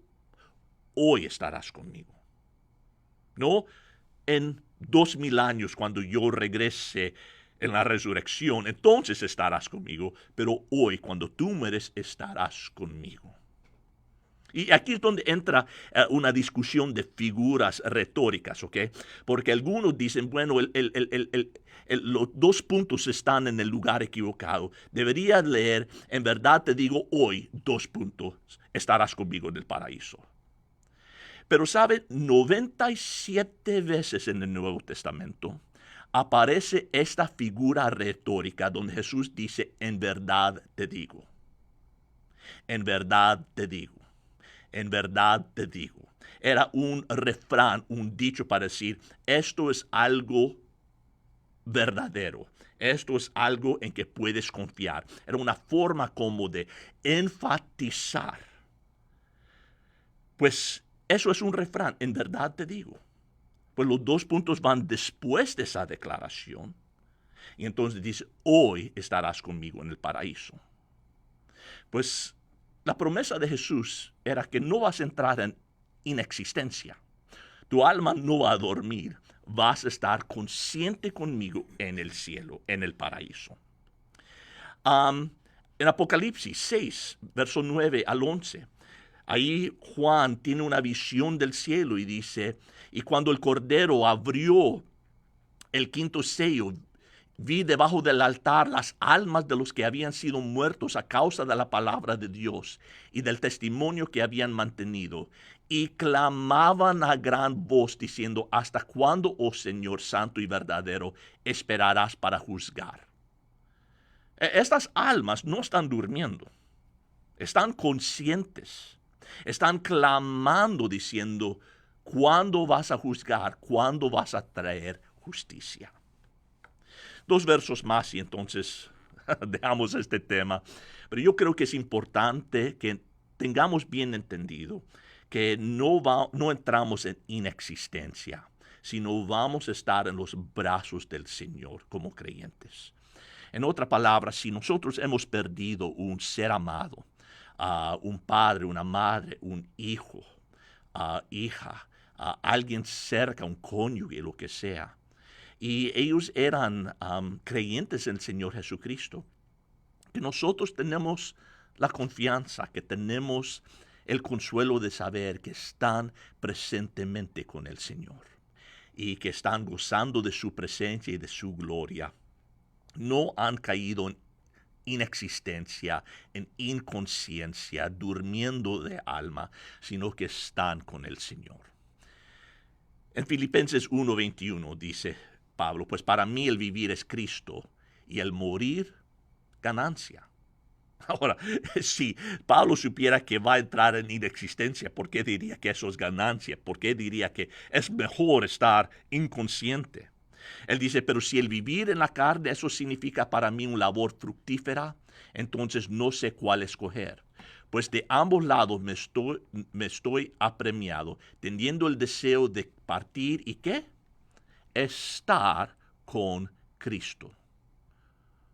Hoy estarás conmigo. No en 2000 años cuando yo regrese en la resurrección, entonces estarás conmigo, pero hoy cuando tú mueres estarás conmigo. Y aquí es donde entra una discusión de figuras retóricas, ¿ok? Porque algunos dicen, bueno, los dos puntos están en el lugar equivocado. Deberías leer, en verdad te digo hoy, dos puntos, estarás conmigo en el paraíso. Pero sabe, 97 veces en el Nuevo Testamento aparece esta figura retórica donde Jesús dice, en verdad te digo, en verdad te digo, en verdad te digo. Era un refrán, un dicho para decir, esto es algo verdadero. Esto es algo en que puedes confiar. Era una forma como de enfatizar. Pues eso es un refrán, en verdad te digo. Pues los dos puntos van después de esa declaración. Y entonces dice, hoy estarás conmigo en el paraíso. Pues la promesa de Jesús era que no vas a entrar en inexistencia. Tu alma no va a dormir. Vas a estar consciente conmigo en el cielo, en el paraíso. En Apocalipsis 6, verso 9 al 11. Ahí Juan tiene una visión del cielo y dice, y cuando el Cordero abrió el quinto sello, vi debajo del altar las almas de los que habían sido muertos a causa de la palabra de Dios y del testimonio que habían mantenido, y clamaban a gran voz diciendo, ¿hasta cuándo, oh Señor santo y verdadero, esperarás para juzgar? Estas almas no están durmiendo, están conscientes. Están clamando diciendo, ¿cuándo vas a juzgar? ¿Cuándo vas a traer justicia? Dos versos más y entonces dejamos este tema. Pero yo creo que es importante que tengamos bien entendido que no entramos en inexistencia, sino vamos a estar en los brazos del Señor como creyentes. En otra palabra, si nosotros hemos perdido un ser amado, un padre, una madre, un hijo, hija, alguien cerca, un cónyuge, lo que sea. Y ellos eran creyentes en el Señor Jesucristo. Que nosotros tenemos la confianza, que tenemos el consuelo de saber que están presentemente con el Señor y que están gozando de su presencia y de su gloria. No han caído en inexistencia, en inconsciencia, durmiendo de alma, sino que están con el Señor. En Filipenses 1:21 dice Pablo, pues para mí el vivir es Cristo y el morir ganancia. Ahora, si Pablo supiera que va a entrar en inexistencia, ¿por qué diría que eso es ganancia? ¿Por qué diría que es mejor estar inconsciente? Él dice, pero si el vivir en la carne, eso significa para mí una labor fructífera, entonces no sé cuál escoger. Pues de ambos lados me estoy apremiado, teniendo el deseo de partir y ¿qué? Estar con Cristo.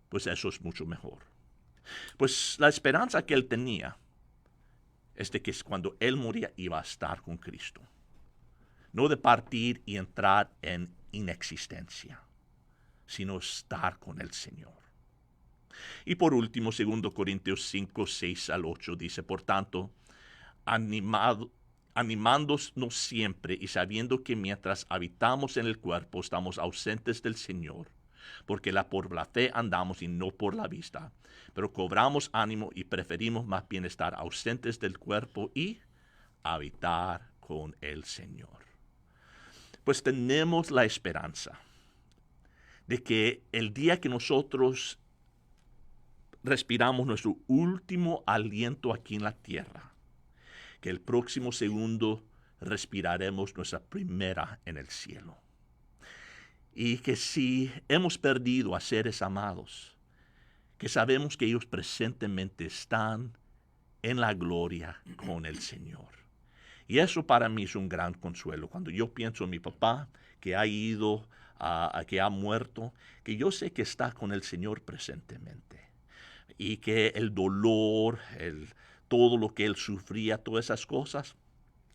Pues eso es mucho mejor. Pues la esperanza que él tenía es de que cuando él moría iba a estar con Cristo. no de partir y entrar en inexistencia, sino estar con el Señor. Y por último, 2 Corintios 5, 6 al 8 dice, por tanto, animándonos siempre y sabiendo que mientras habitamos en el cuerpo estamos ausentes del Señor, porque por la fe andamos y no por la vista, pero cobramos ánimo y preferimos más bien estar ausentes del cuerpo y habitar con el Señor. Pues tenemos la esperanza de que el día que nosotros respiramos nuestro último aliento aquí en la tierra, que el próximo segundo respiraremos nuestra primera en el cielo. Y que si hemos perdido a seres amados, que sabemos que ellos presentemente están en la gloria con el Señor. Y eso para mí es un gran consuelo. Cuando yo pienso en mi papá, que ha ido, que ha muerto, que yo sé que está con el Señor presentemente. Y que el dolor, todo lo que él sufría, todas esas cosas,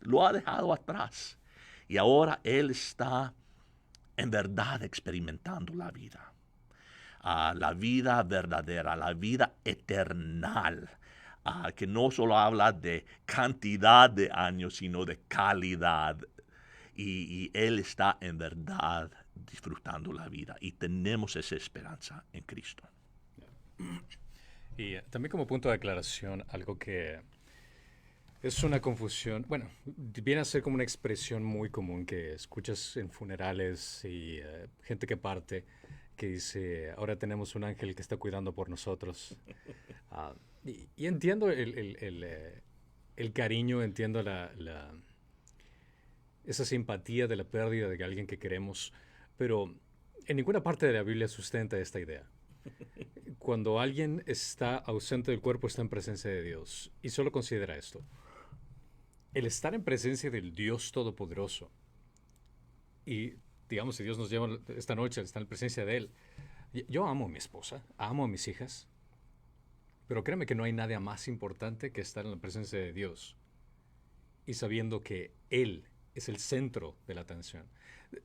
lo ha dejado atrás. Y ahora él está en verdad experimentando la vida. La vida verdadera, la vida eternal. Que no solo habla de cantidad de años, sino de calidad. Y él está en verdad disfrutando la vida. Y tenemos esa esperanza en Cristo. Y también como punto de aclaración, algo que es una confusión, bueno, viene a ser como una expresión muy común que escuchas en funerales y gente que parte, que dice, ahora tenemos un ángel que está cuidando por nosotros. Y entiendo el cariño, entiendo esa simpatía de la pérdida de alguien que queremos, pero en ninguna parte de la Biblia sustenta esta idea. Cuando alguien está ausente del cuerpo, está en presencia de Dios. Y solo considera esto. El estar en presencia del Dios Todopoderoso, y digamos, si Dios nos lleva esta noche a estar en presencia de Él, yo amo a mi esposa, amo a mis hijas, pero créeme que no hay nada más importante que estar en la presencia de Dios y sabiendo que Él es el centro de la atención.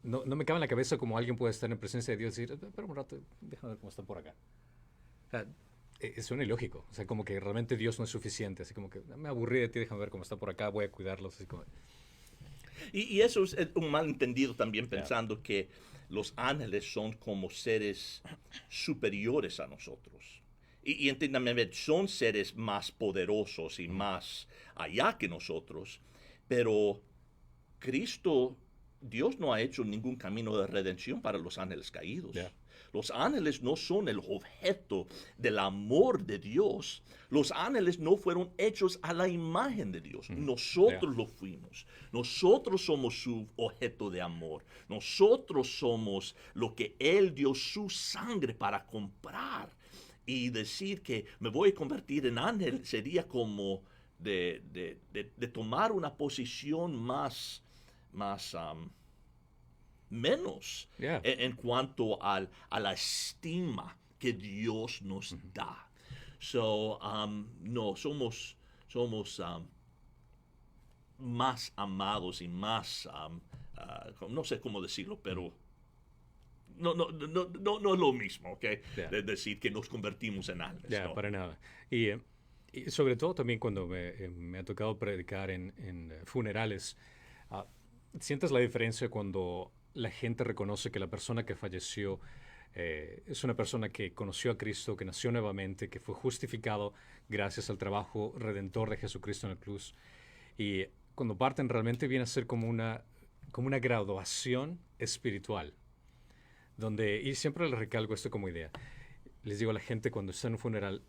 No me cabe en la cabeza como alguien puede estar en presencia de Dios y decir, espera un rato, déjame ver cómo está por acá. O sea, suena ilógico. O sea, como que realmente Dios no es suficiente. Así como que me aburrí de ti, déjame ver cómo está por acá, voy a cuidarlos. Así como... Y eso es un malentendido también, pensando que los ángeles son como seres superiores a nosotros. Y entiéndame, son seres más poderosos y más allá que nosotros, pero Cristo, Dios no ha hecho ningún camino de redención para los ángeles caídos. Los ángeles no son el objeto del amor de Dios. Los ángeles no fueron hechos a la imagen de Dios. Nosotros lo fuimos. Nosotros somos su objeto de amor. Nosotros somos lo que Él dio su sangre para comprar. Y decir que me voy a convertir en ángel sería como de tomar una posición menos en cuanto a la estima que Dios nos da. No, somos más amados y más, no sé cómo decirlo, pero no es lo mismo, ¿ok? De decir que nos convertimos en ángeles. Para nada. Y sobre todo también cuando me ha tocado predicar en funerales, sientes la diferencia cuando la gente reconoce que la persona que falleció es una persona que conoció a Cristo, que nació nuevamente, que fue justificado gracias al trabajo redentor de Jesucristo en la cruz. Y cuando parten realmente viene a ser como una graduación espiritual. Y siempre les recalco esto como idea. Les digo a la gente cuando está en un funeral,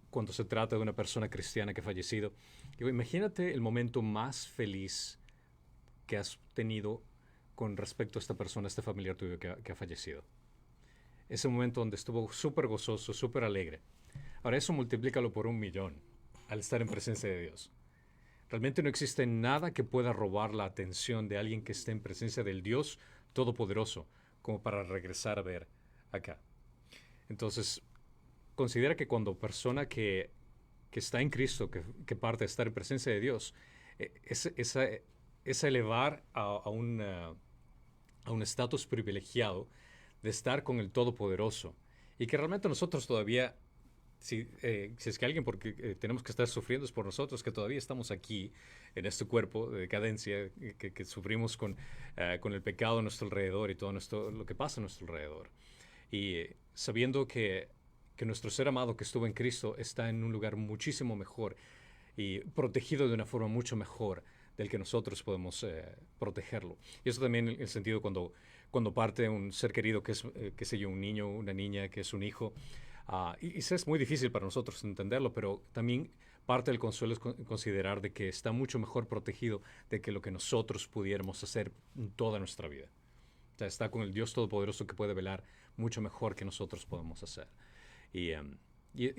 cuando se trata de una persona cristiana que ha fallecido, digo, imagínate el momento más feliz que has tenido con respecto a esta persona, a este familiar tuyo que ha fallecido. Ese momento donde estuvo súper gozoso, súper alegre. Ahora eso multiplícalo por 1,000,000 al estar en presencia de Dios. Realmente no existe nada que pueda robar la atención de alguien que esté en presencia del Dios Todopoderoso como para regresar a ver acá. Entonces, considera que cuando persona que está en Cristo, que parte de estar en presencia de Dios, es elevar a un estatus privilegiado de estar con el Todopoderoso. Y que realmente nosotros todavía, si es que alguien porque tenemos que estar sufriendo es por nosotros, que todavía estamos aquí en este cuerpo de decadencia, que sufrimos con el pecado a nuestro alrededor y todo lo que pasa a nuestro alrededor. Y sabiendo que nuestro ser amado que estuvo en Cristo está en un lugar muchísimo mejor y protegido de una forma mucho mejor del que nosotros podemos protegerlo. Y eso también en el sentido cuando parte un ser querido que es, qué sé yo, un niño, una niña, que es un hijo. Y eso es muy difícil para nosotros entenderlo, pero también parte del consuelo es considerar de que está mucho mejor protegido de que lo que nosotros pudiéramos hacer en toda nuestra vida. O sea, está con el Dios Todopoderoso que puede velar mucho mejor que nosotros podemos hacer. Y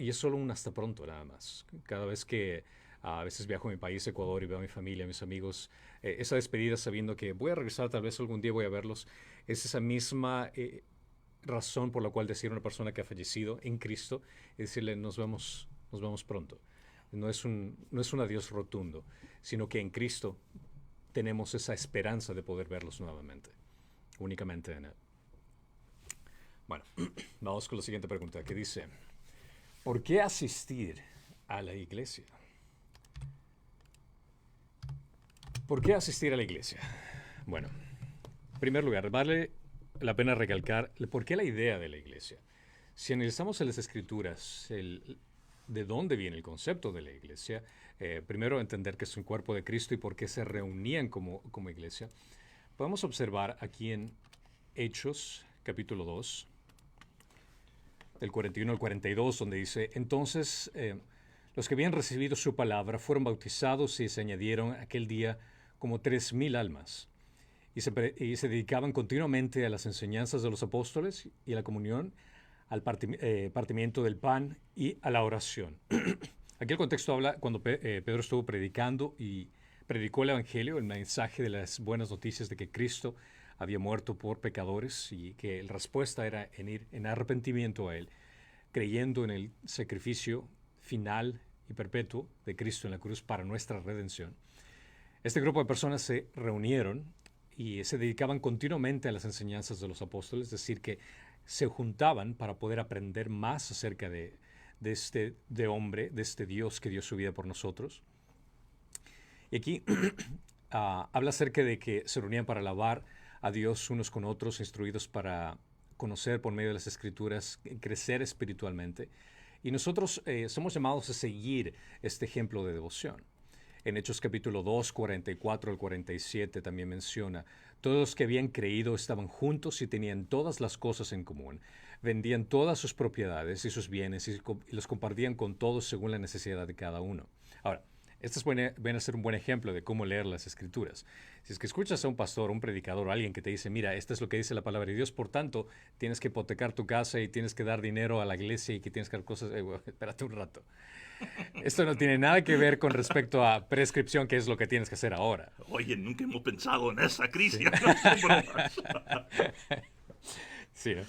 es solo un hasta pronto nada más. Cada vez que a veces viajo a mi país, Ecuador, y veo a mi familia, a mis amigos, esa despedida sabiendo que voy a regresar, tal vez algún día voy a verlos, es esa misma razón por la cual decir a una persona que ha fallecido en Cristo, es decirle nos vemos pronto. No es un adiós rotundo, sino que en Cristo tenemos esa esperanza de poder verlos nuevamente, únicamente en Él. Bueno, vamos con la siguiente pregunta, que dice, ¿por qué asistir a la iglesia? ¿Por qué asistir a la iglesia? Bueno, en primer lugar, vale la pena recalcar por qué la idea de la iglesia. Si analizamos en las Escrituras de dónde viene el concepto de la iglesia, primero entender que es un cuerpo de Cristo y por qué se reunían como iglesia, podemos observar aquí en Hechos, capítulo 2, del 41 al 42, donde dice, entonces los que habían recibido su palabra fueron bautizados y se añadieron aquel día como 3,000 almas. Y se dedicaban continuamente a las enseñanzas de los apóstoles y a la comunión, al partimiento del pan y a la oración. Aquí el contexto habla cuando Pedro estuvo predicando y predicó el Evangelio, el mensaje de las buenas noticias de que Cristo había muerto por pecadores y que la respuesta era en ir en arrepentimiento a Él, creyendo en el sacrificio final y perpetuo de Cristo en la cruz para nuestra redención. Este grupo de personas se reunieron y se dedicaban continuamente a las enseñanzas de los apóstoles, es decir, que se juntaban para poder aprender más acerca de este hombre, de este Dios que dio su vida por nosotros. Y aquí habla acerca de que se reunían para alabar a Dios unos con otros, instruidos para conocer por medio de las Escrituras, crecer espiritualmente. Y nosotros somos llamados a seguir este ejemplo de devoción. En Hechos capítulo 2, 44 al 47 también menciona, todos los que habían creído estaban juntos y tenían todas las cosas en común. Vendían todas sus propiedades y sus bienes y los compartían con todos según la necesidad de cada uno. Ahora, este viene a ser un buen ejemplo de cómo leer las Escrituras. Si es que escuchas a un pastor, un predicador o alguien que te dice, mira, esto es lo que dice la palabra de Dios, por tanto, tienes que hipotecar tu casa y tienes que dar dinero a la iglesia y que tienes que dar cosas... Bueno, espérate un rato. Esto no tiene nada que ver con respecto a prescripción, que es lo que tienes que hacer ahora. Oye, nunca hemos pensado en esa crisis. Sí, ¿no?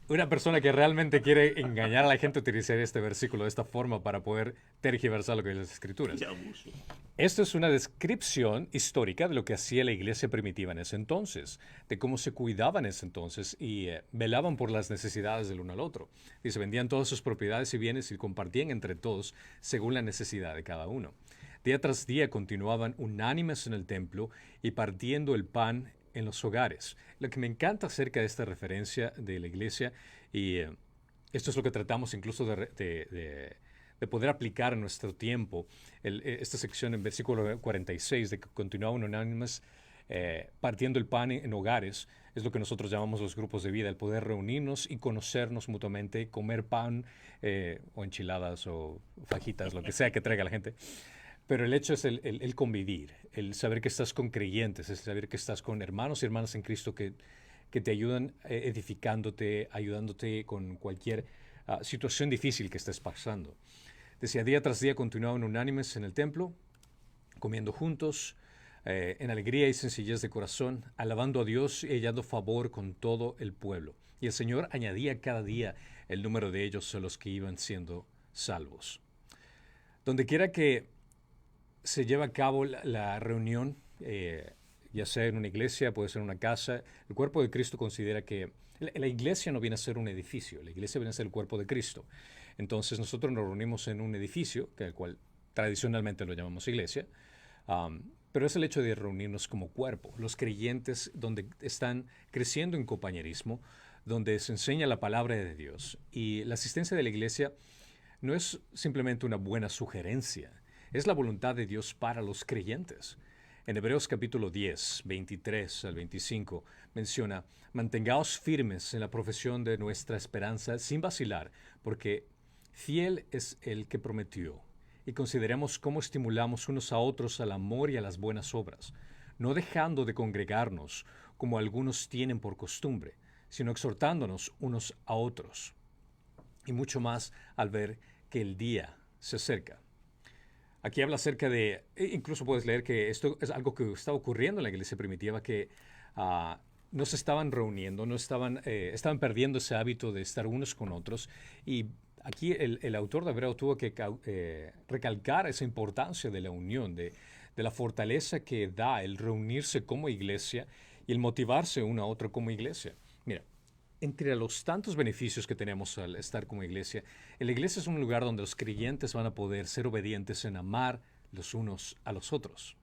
Una persona que realmente quiere engañar a la gente utilizaría este versículo de esta forma para poder tergiversar lo que dice las Escrituras. Esto es una descripción histórica de lo que hacía la iglesia primitiva en ese entonces, de cómo se cuidaban en ese entonces y velaban por las necesidades del uno al otro. Dice, vendían todas sus propiedades y bienes y compartían entre todos según la necesidad de cada uno. Día tras día continuaban unánimes en el templo y partiendo el pan en los hogares. Lo que me encanta acerca de esta referencia de la iglesia, y esto es lo que tratamos incluso de poder aplicar en nuestro tiempo, esta sección en versículo 46, de que continuaban unánimes partiendo el pan en hogares, es lo que nosotros llamamos los grupos de vida, el poder reunirnos y conocernos mutuamente, comer pan o enchiladas o fajitas, lo que sea que traiga la gente. Pero el hecho es el convivir, el saber que estás con creyentes, el saber que estás con hermanos y hermanas en Cristo que te ayudan edificándote, ayudándote con cualquier situación difícil que estés pasando. Decía, día tras día continuaban unánimes en el templo, comiendo juntos, en alegría y sencillez de corazón, alabando a Dios y hallando favor con todo el pueblo. Y el Señor añadía cada día el número de ellos a los que iban siendo salvos. Donde quiera que se lleva a cabo la reunión ya sea en una iglesia, puede ser en una casa. El cuerpo de Cristo considera que la iglesia no viene a ser un edificio, la iglesia viene a ser el cuerpo de Cristo. Entonces nosotros nos reunimos en un edificio, que el cual tradicionalmente lo llamamos iglesia, pero es el hecho de reunirnos como cuerpo. Los creyentes donde están creciendo en compañerismo, donde se enseña la palabra de Dios. Y la asistencia de la iglesia no es simplemente una buena sugerencia, es la voluntad de Dios para los creyentes. En Hebreos capítulo 10, 23 al 25, menciona, mantengaos firmes en la profesión de nuestra esperanza sin vacilar, porque fiel es el que prometió. Y consideremos cómo estimulamos unos a otros al amor y a las buenas obras, no dejando de congregarnos como algunos tienen por costumbre, sino exhortándonos unos a otros. Y mucho más al ver que el día se acerca. Aquí habla acerca de, incluso puedes leer que esto es algo que está ocurriendo en la iglesia primitiva, que no se estaban reuniendo, estaban perdiendo ese hábito de estar unos con otros. Y aquí el autor de Hebreo tuvo que recalcar esa importancia de la unión, de la fortaleza que da el reunirse como iglesia y el motivarse uno a otro como iglesia. Mira, entre los tantos beneficios que tenemos al estar como iglesia, la iglesia es un lugar donde los creyentes van a poder ser obedientes en amar los unos a los otros.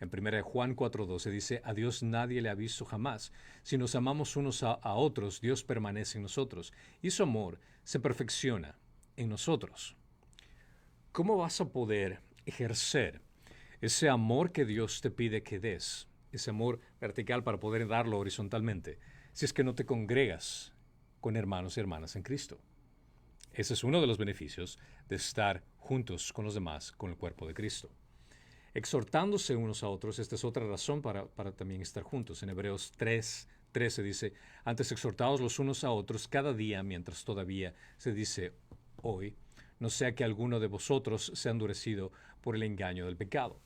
En 1 Juan 4:12 dice, a Dios nadie le ha visto jamás. Si nos amamos unos a otros, Dios permanece en nosotros y su amor se perfecciona en nosotros. ¿Cómo vas a poder ejercer ese amor que Dios te pide que des? Ese amor vertical para poder darlo horizontalmente, si es que no te congregas con hermanos y hermanas en Cristo. Ese es uno de los beneficios de estar juntos con los demás, con el cuerpo de Cristo. Exhortándose unos a otros, esta es otra razón para también estar juntos. En Hebreos 3:13 dice, antes exhortaos los unos a otros cada día, mientras todavía se dice hoy, no sea que alguno de vosotros sea endurecido por el engaño del pecado.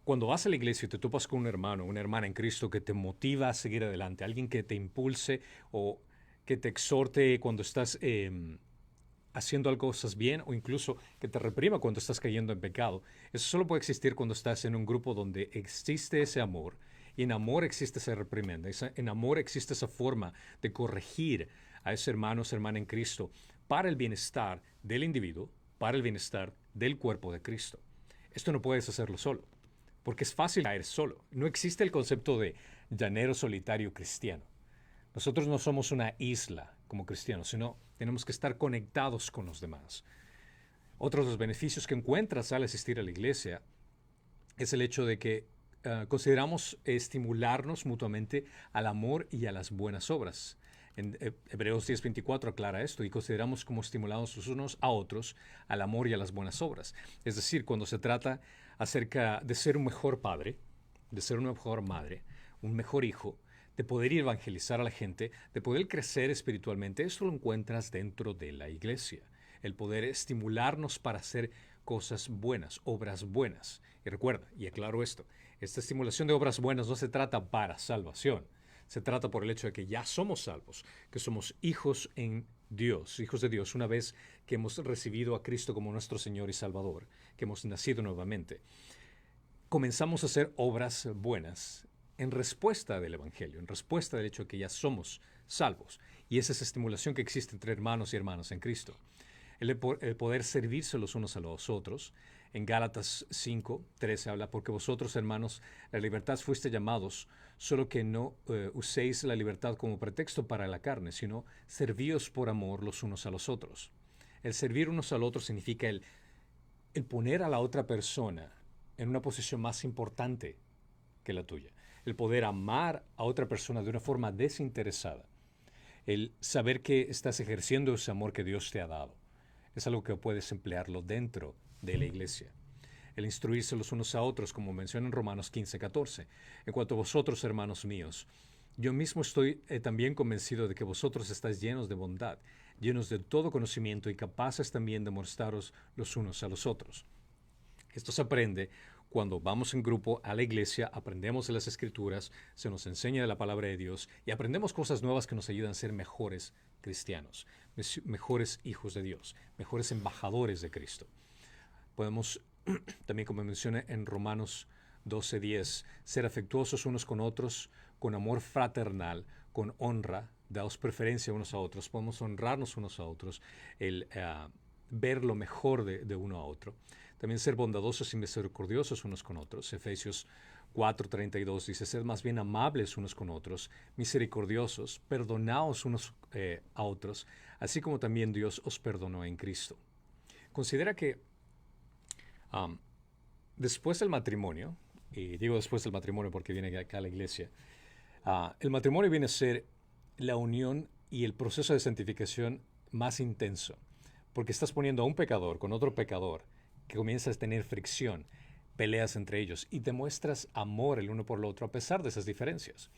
Cuando vas a la iglesia y te topas con un hermano, una hermana en Cristo que te motiva a seguir adelante, alguien que te impulse o que te exhorte cuando estás haciendo algo cosas bien o incluso que te reprima cuando estás cayendo en pecado, eso solo puede existir cuando estás en un grupo donde existe ese amor y en amor existe esa reprimenda, en amor existe esa forma de corregir a ese hermano o esa hermana en Cristo para el bienestar del individuo, para el bienestar del cuerpo de Cristo. Esto no puedes hacerlo solo, porque es fácil caer solo. No existe el concepto de llanero solitario cristiano. Nosotros no somos una isla como cristianos, sino tenemos que estar conectados con los demás. Otros de los beneficios que encuentras al asistir a la iglesia es el hecho de que consideramos estimularnos mutuamente al amor y a las buenas obras. En Hebreos 10:24 aclara esto y consideramos como estimulados los unos a otros al amor y a las buenas obras. Es decir, cuando se trata acerca de ser un mejor padre, de ser una mejor madre, un mejor hijo, de poder evangelizar a la gente, de poder crecer espiritualmente, eso lo encuentras dentro de la iglesia. El poder estimularnos para hacer cosas buenas, obras buenas. Y recuerda, y aclaro esto, esta estimulación de obras buenas no se trata para salvación. Se trata por el hecho de que ya somos salvos, que somos hijos en Dios, hijos de Dios, una vez que hemos recibido a Cristo como nuestro Señor y Salvador, que hemos nacido nuevamente. Comenzamos a hacer obras buenas en respuesta del Evangelio, en respuesta del hecho de que ya somos salvos. Y esa es esa estimulación que existe entre hermanos y hermanas en Cristo. El poder servirse los unos a los otros. En Gálatas 5:13 habla, porque vosotros, hermanos, la libertad fuiste llamados, solo que no uséis la libertad como pretexto para la carne, sino servíos por amor los unos a los otros. El servir unos al otro significa el poner a la otra persona en una posición más importante que la tuya. El poder amar a otra persona de una forma desinteresada. El saber que estás ejerciendo ese amor que Dios te ha dado. Es algo que puedes emplearlo dentro de la iglesia. El instruirse los unos a otros, como menciona en Romanos 15:14. En cuanto a vosotros, hermanos míos, yo mismo estoy también convencido de que vosotros estáis llenos de bondad, llenos de todo conocimiento y capaces también de mostraros los unos a los otros. Esto se aprende cuando vamos en grupo a la iglesia, aprendemos de las Escrituras, se nos enseña de la palabra de Dios y aprendemos cosas nuevas que nos ayudan a ser mejores cristianos, mejores hijos de Dios, mejores embajadores de Cristo. Podemos, también como menciona en Romanos 12:10, ser afectuosos unos con otros, con amor fraternal, con honra, daos preferencia unos a otros, podemos honrarnos unos a otros, el ver lo mejor de uno a otro. También ser bondadosos y misericordiosos unos con otros. Efesios 4:32 dice, sed más bien amables unos con otros, misericordiosos, perdonaos unos a otros, así como también Dios os perdonó en Cristo. Considera que después del matrimonio, y digo después del matrimonio porque viene acá a la iglesia, el matrimonio viene a ser la unión y el proceso de santificación más intenso, porque estás poniendo a un pecador con otro pecador que comienzas a tener fricción, peleas entre ellos y demuestras amor el uno por el otro a pesar de esas diferencias.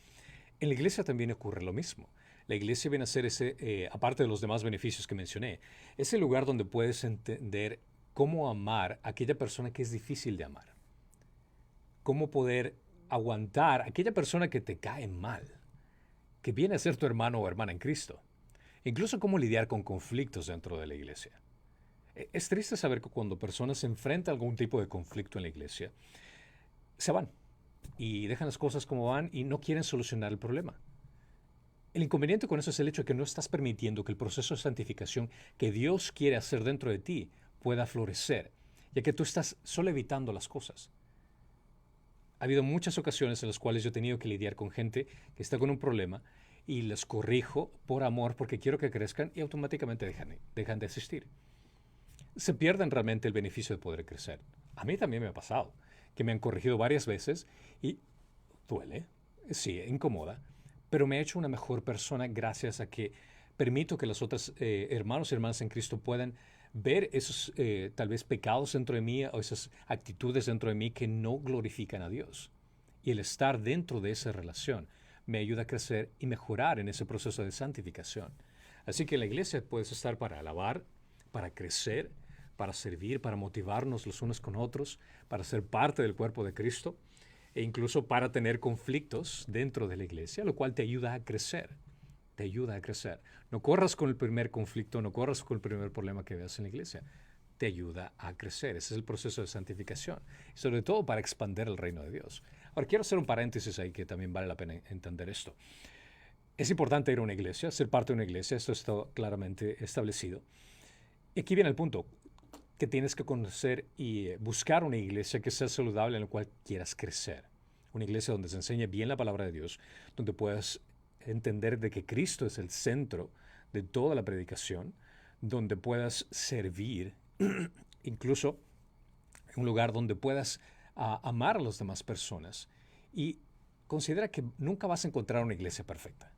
En la iglesia también ocurre lo mismo. La iglesia viene a ser ese, aparte de los demás beneficios que mencioné, ese lugar donde puedes entender cómo amar a aquella persona que es difícil de amar. Cómo poder aguantar a aquella persona que te cae mal, que viene a ser tu hermano o hermana en Cristo. Incluso cómo lidiar con conflictos dentro de la iglesia. Es triste saber que cuando personas se enfrentan a algún tipo de conflicto en la iglesia, se van y dejan las cosas como van y no quieren solucionar el problema. El inconveniente con eso es el hecho de que no estás permitiendo que el proceso de santificación que Dios quiere hacer dentro de ti pueda florecer, ya que tú estás solo evitando las cosas. Ha habido muchas ocasiones en las cuales yo he tenido que lidiar con gente que está con un problema y les corrijo por amor porque quiero que crezcan y automáticamente dejan de asistir. Se pierden realmente el beneficio de poder crecer. A mí también me ha pasado, que me han corregido varias veces y duele, sí, incomoda, pero me ha hecho una mejor persona gracias a que permito que los otros hermanos y hermanas en Cristo puedan ver esos tal vez pecados dentro de mí o esas actitudes dentro de mí que no glorifican a Dios. Y el estar dentro de esa relación me ayuda a crecer y mejorar en ese proceso de santificación. Así que en la iglesia puedes estar para alabar, para crecer, para servir, para motivarnos los unos con otros, para ser parte del cuerpo de Cristo e incluso para tener conflictos dentro de la iglesia, lo cual te ayuda a crecer. Te ayuda a crecer. No corras con el primer conflicto, no corras con el primer problema que veas en la iglesia. Te ayuda a crecer. Ese es el proceso de santificación. Y sobre todo para expandir el reino de Dios. Ahora, quiero hacer un paréntesis ahí que también vale la pena entender esto. Es importante ir a una iglesia, ser parte de una iglesia. Esto está claramente establecido. Y aquí viene el punto, que tienes que conocer y buscar una iglesia que sea saludable en la cual quieras crecer. Una iglesia donde se enseñe bien la palabra de Dios, donde puedas entender de que Cristo es el centro de toda la predicación, donde puedas servir, incluso un lugar donde puedas amar a las demás personas. Y considera que nunca vas a encontrar una iglesia perfecta.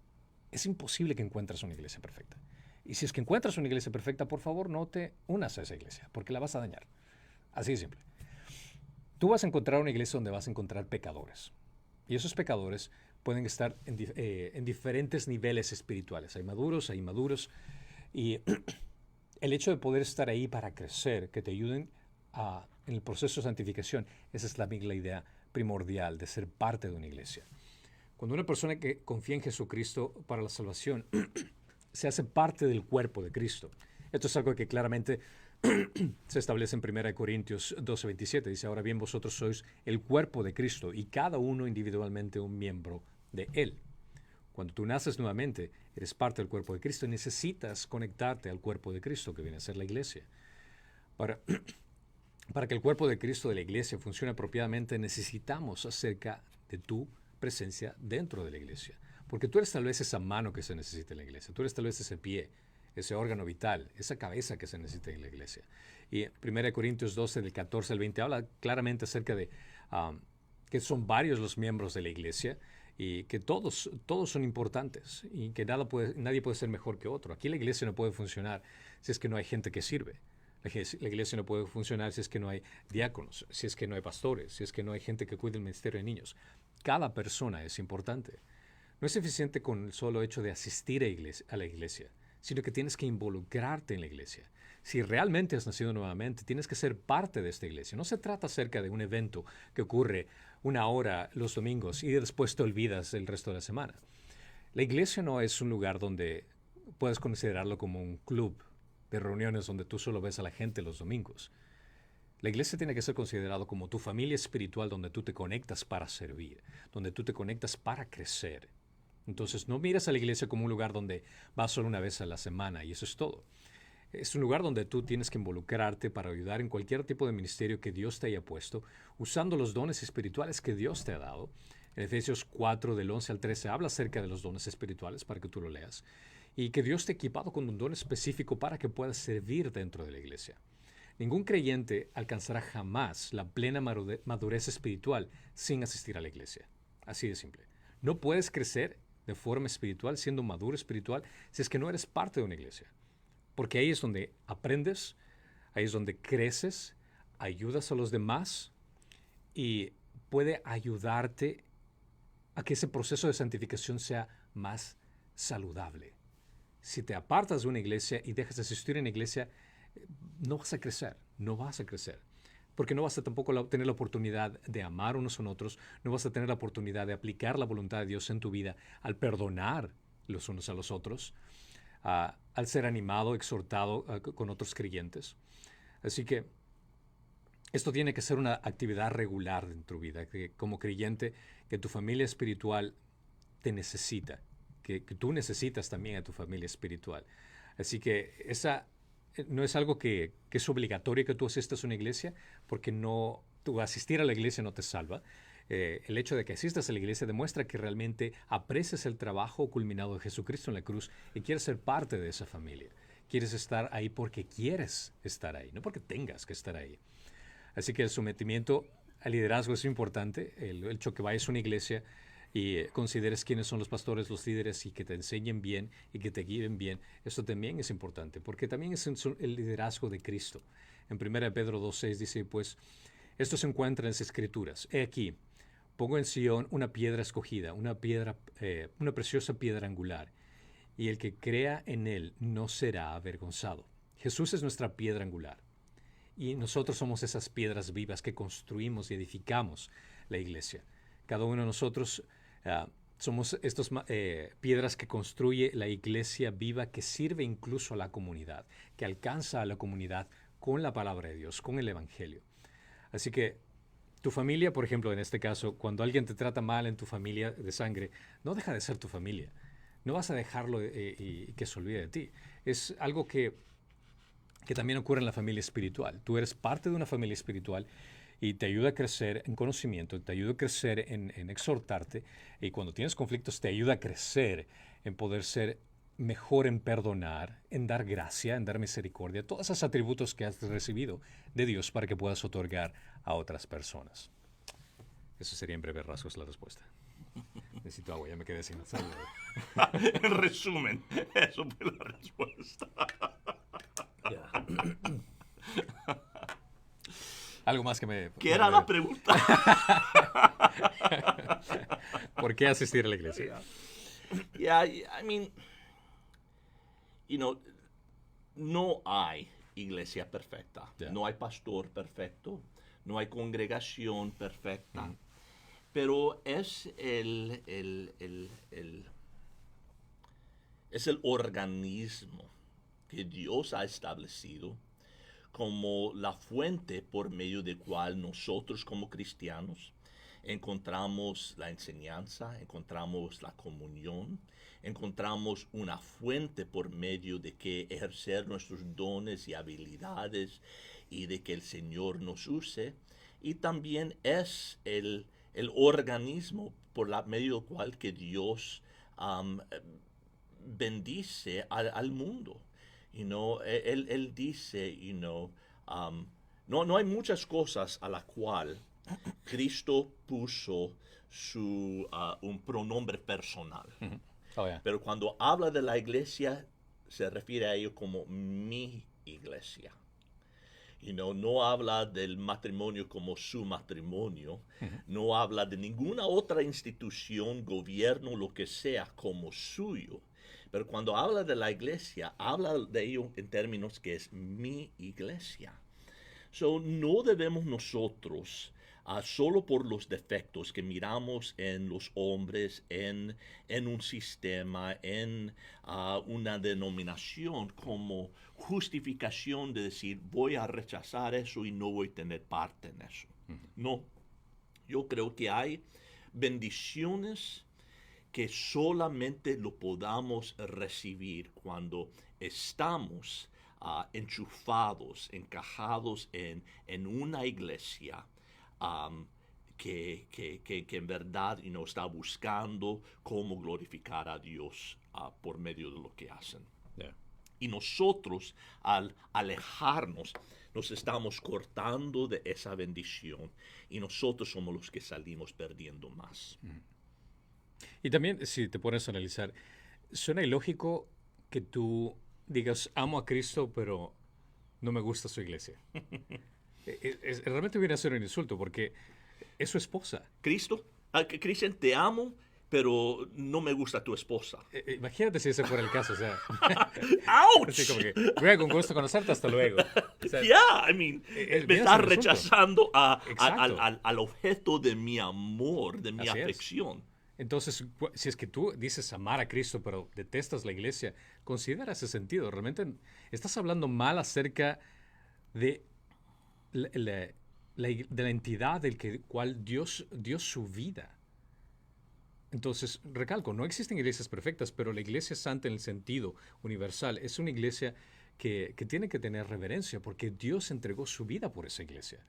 Es imposible que encuentres una iglesia perfecta. Y si es que encuentras una iglesia perfecta, por favor no te unas a esa iglesia, porque la vas a dañar. Así de simple. Tú vas a encontrar una iglesia donde vas a encontrar pecadores. Y esos pecadores pueden estar en diferentes niveles espirituales. Hay maduros, hay inmaduros. Y el hecho de poder estar ahí para crecer, que te ayuden en el proceso de santificación, esa es la idea primordial de ser parte de una iglesia. Cuando una persona que confía en Jesucristo para la salvación se hace parte del cuerpo de Cristo. Esto es algo que claramente se establece en 1 Corintios 12:27. Dice, ahora bien, vosotros sois el cuerpo de Cristo y cada uno individualmente un miembro de Él. Cuando tú naces nuevamente, eres parte del cuerpo de Cristo y necesitas conectarte al cuerpo de Cristo, que viene a ser la iglesia. Para que el cuerpo de Cristo de la iglesia funcione apropiadamente, necesitamos acerca de tu presencia dentro de la iglesia. Porque tú eres tal vez esa mano que se necesita en la iglesia. Tú eres tal vez ese pie, ese órgano vital, esa cabeza que se necesita en la iglesia. Y 1 Corintios 12, del 14 al 20, habla claramente acerca de que son varios los miembros de la iglesia y que todos son importantes y que nadie puede ser mejor que otro. Aquí la iglesia no puede funcionar si es que no hay gente que sirve. La iglesia no puede funcionar si es que no hay diáconos, si es que no hay pastores, si es que no hay gente que cuide el ministerio de niños. Cada persona es importante. No es suficiente con el solo hecho de asistir a la iglesia, sino que tienes que involucrarte en la iglesia. Si realmente has nacido nuevamente, tienes que ser parte de esta iglesia. No se trata acerca de un evento que ocurre una hora los domingos y después te olvidas el resto de la semana. La iglesia no es un lugar donde puedes considerarlo como un club de reuniones donde tú solo ves a la gente los domingos. La iglesia tiene que ser considerado como tu familia espiritual donde tú te conectas para servir, donde tú te conectas para crecer. Entonces no miras a la iglesia como un lugar donde vas solo una vez a la semana y eso es todo. Es un lugar donde tú tienes que involucrarte para ayudar en cualquier tipo de ministerio que Dios te haya puesto, usando los dones espirituales que Dios te ha dado. En Efesios 4, del 11 al 13, habla acerca de los dones espirituales para que tú lo leas. Y que Dios te ha equipado con un don específico para que puedas servir dentro de la iglesia. Ningún creyente alcanzará jamás la plena madurez espiritual sin asistir a la iglesia. Así de simple. No puedes crecer de forma espiritual, siendo maduro espiritual, si es que no eres parte de una iglesia. Porque ahí es donde aprendes, ahí es donde creces, ayudas a los demás y puede ayudarte a que ese proceso de santificación sea más saludable. Si te apartas de una iglesia y dejas de asistir a una iglesia, no vas a crecer, no vas a crecer. Porque no vas a tampoco tener la oportunidad de amar unos a otros, no vas a tener la oportunidad de aplicar la voluntad de Dios en tu vida al perdonar los unos a los otros, al ser animado, exhortado con otros creyentes. Así que esto tiene que ser una actividad regular en tu vida, que como creyente, que tu familia espiritual te necesita, que tú necesitas también a tu familia espiritual. Así que esa no es algo que es obligatorio que tú asistas a una iglesia, porque no, tú asistir a la iglesia no te salva. El hecho de que asistas a la iglesia demuestra que realmente aprecias el trabajo culminado de Jesucristo en la cruz y quieres ser parte de esa familia. Quieres estar ahí porque quieres estar ahí, no porque tengas que estar ahí. Así que el sometimiento al liderazgo es importante. El hecho que vayas a una iglesia y consideres quiénes son los pastores, los líderes y que te enseñen bien y que te guíen bien, eso también es importante, porque también es el liderazgo de Cristo. En 1 Pedro 2:6 dice, pues, esto se encuentra en las Escrituras. He aquí, pongo en Sion una piedra escogida, una preciosa piedra angular, y el que crea en él no será avergonzado. Jesús es nuestra piedra angular, y nosotros somos esas piedras vivas que construimos y edificamos la iglesia. Cada uno de nosotros somos estas piedras que construye la iglesia viva, que sirve incluso a la comunidad, que alcanza a la comunidad con la palabra de Dios, con el Evangelio. Así que tu familia, por ejemplo, en este caso, cuando alguien te trata mal en tu familia de sangre, no deja de ser tu familia. No vas a dejarlo y que se olvide de ti. Es algo que también ocurre en la familia espiritual. Tú eres parte de una familia espiritual y te ayuda a crecer en conocimiento, te ayuda a crecer en exhortarte, y cuando tienes conflictos te ayuda a crecer en poder ser mejor en perdonar, en dar gracia, en dar misericordia, todos esos atributos que has recibido de Dios para que puedas otorgar a otras personas. Eso sería en breves rasgos la respuesta. Necesito agua, ya me quedé sin salud. En resumen, eso fue la respuesta. Algo más que me... ¿Qué era la pregunta? ¿Por qué asistir a la iglesia? Yeah, I mean, no hay iglesia perfecta. Yeah. No hay pastor perfecto. No hay congregación perfecta. Pero es es el organismo que Dios ha establecido como la fuente por medio de cual nosotros como cristianos encontramos la enseñanza, encontramos la comunión, encontramos una fuente por medio de que ejercer nuestros dones y habilidades y de que el Señor nos use. Y también es el organismo por medio del cual que Dios bendice al mundo. Él dice, no hay muchas cosas a la cual Cristo puso un pronombre personal. Mm-hmm. Oh, yeah. Pero cuando habla de la iglesia, se refiere a ello como mi iglesia. No habla del matrimonio como su matrimonio. Mm-hmm. No habla de ninguna otra institución, gobierno, lo que sea, como suyo. Pero cuando habla de la iglesia, habla de ello en términos que es mi iglesia. So, no debemos nosotros solo por los defectos que miramos en los hombres, en un sistema, en una denominación como justificación de decir voy a rechazar eso y no voy a tener parte en eso. No, yo creo que hay bendiciones que solamente lo podamos recibir cuando estamos enchufados, encajados en una iglesia que en verdad está buscando cómo glorificar a Dios por medio de lo que hacen. Yeah. Y nosotros, al alejarnos, nos estamos cortando de esa bendición y nosotros somos los que salimos perdiendo más. Y también, si te pones a analizar, suena ilógico que tú digas, amo a Cristo, pero no me gusta su iglesia. Realmente viene a ser un insulto, porque es su esposa. Cristo, Cristian, te amo, pero no me gusta tu esposa. Imagínate si ese fuera el caso, o sea. ¡Auch! Así como que, Greg, un gusto conocerte, hasta luego. O sea, Yeah, I mean, me viene a estás ser un insulto. rechazando Exacto. al objeto de mi amor, de mi Así es. afección. Entonces, si es que tú dices amar a Cristo, pero detestas la iglesia, considera ese sentido. Realmente estás hablando mal acerca de de la entidad del cual Dios dio su vida. Entonces, recalco, no existen iglesias perfectas, pero la iglesia santa en el sentido universal es una iglesia que tiene que tener reverencia porque Dios entregó su vida por esa iglesia.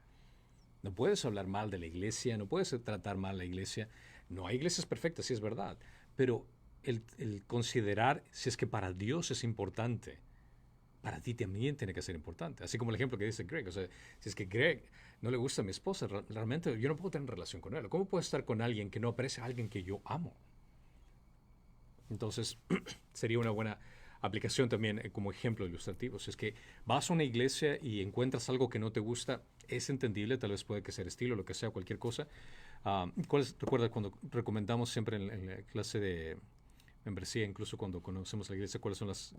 No puedes hablar mal de la iglesia, no puedes tratar mal a la iglesia. No hay iglesias perfectas, sí es verdad, pero el considerar si es que para Dios es importante, para ti también tiene que ser importante. Así como el ejemplo que dice Greg, o sea, si es que Greg no le gusta a mi esposa, realmente yo no puedo tener relación con él. ¿Cómo puedo estar con alguien que no aprecia a alguien que yo amo? Entonces, sería una buena aplicación también como ejemplo ilustrativo. Si es que vas a una iglesia y encuentras algo que no te gusta, es entendible, tal vez puede que sea estilo, lo que sea, cualquier cosa. Recuerda cuando recomendamos siempre en la clase de membresía, incluso cuando conocemos la iglesia, cuáles son las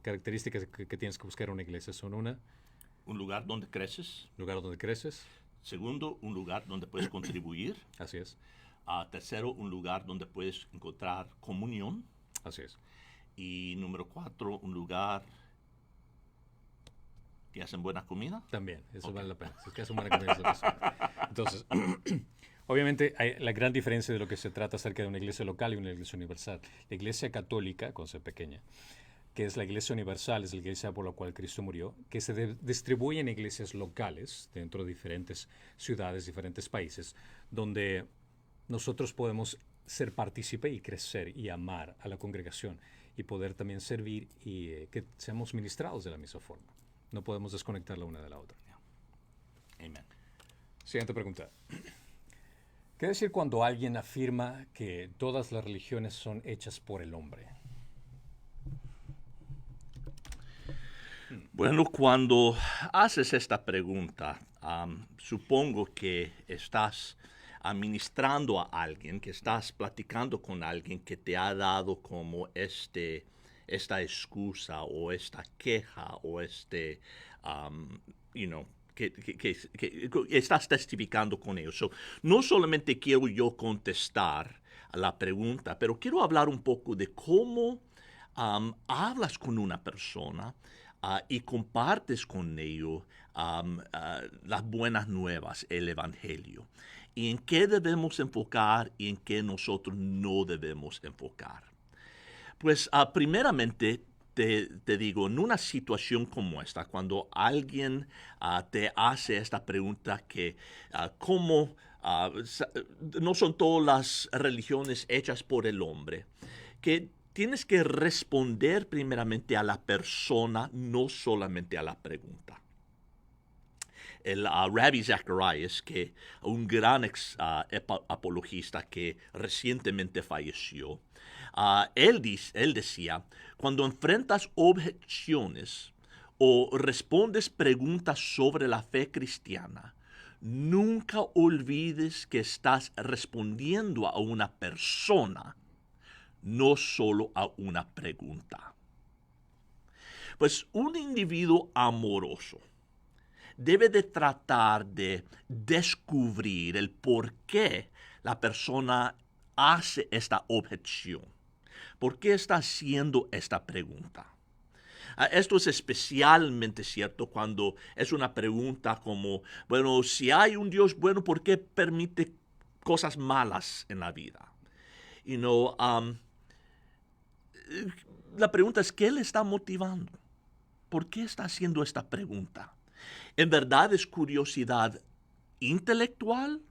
características que tienes que buscar en una iglesia? Son un lugar donde creces. Lugar donde creces. Segundo, un lugar donde puedes contribuir. Así es. Tercero, un lugar donde puedes encontrar comunión. Así es. Y número 4, un lugar que hacen buena comida. También, eso vale la pena. Si es que hacen buena comida. Entonces, obviamente hay la gran diferencia de lo que se trata acerca de una iglesia local y una iglesia universal. La iglesia católica, con C pequeña, que es la iglesia universal, es la iglesia por la cual Cristo murió, que se distribuye en iglesias locales dentro de diferentes ciudades, diferentes países, donde nosotros podemos ser partícipe y crecer y amar a la congregación y poder también servir y que seamos ministrados de la misma forma. No podemos desconectar la una de la otra. Amén. Siguiente pregunta. ¿Qué decir cuando alguien afirma que todas las religiones son hechas por el hombre? Bueno, cuando haces esta pregunta, supongo que estás administrando a alguien, que estás platicando con alguien que te ha dado como esta excusa o esta queja o que estás testificando con ellos. So, no solamente quiero yo contestar a la pregunta, pero quiero hablar un poco de cómo hablas con una persona y compartes con ellos las buenas nuevas, el evangelio. Y en qué debemos enfocar y en qué nosotros no debemos enfocar. Pues primeramente te digo, en una situación como esta, cuando alguien te hace esta pregunta que cómo no son todas las religiones hechas por el hombre, que tienes que responder primeramente a la persona, no solamente a la pregunta. El Rabbi Zacharias, que un gran apologista que recientemente falleció, él decía, cuando enfrentas objeciones o respondes preguntas sobre la fe cristiana, nunca olvides que estás respondiendo a una persona, no solo a una pregunta. Pues un individuo amoroso debe de tratar de descubrir el por qué la persona hace esta objeción. ¿Por qué está haciendo esta pregunta? Esto es especialmente cierto cuando es una pregunta como, bueno, si hay un Dios bueno, ¿por qué permite cosas malas en la vida? La pregunta es, ¿qué le está motivando? ¿Por qué está haciendo esta pregunta? ¿En verdad es curiosidad intelectual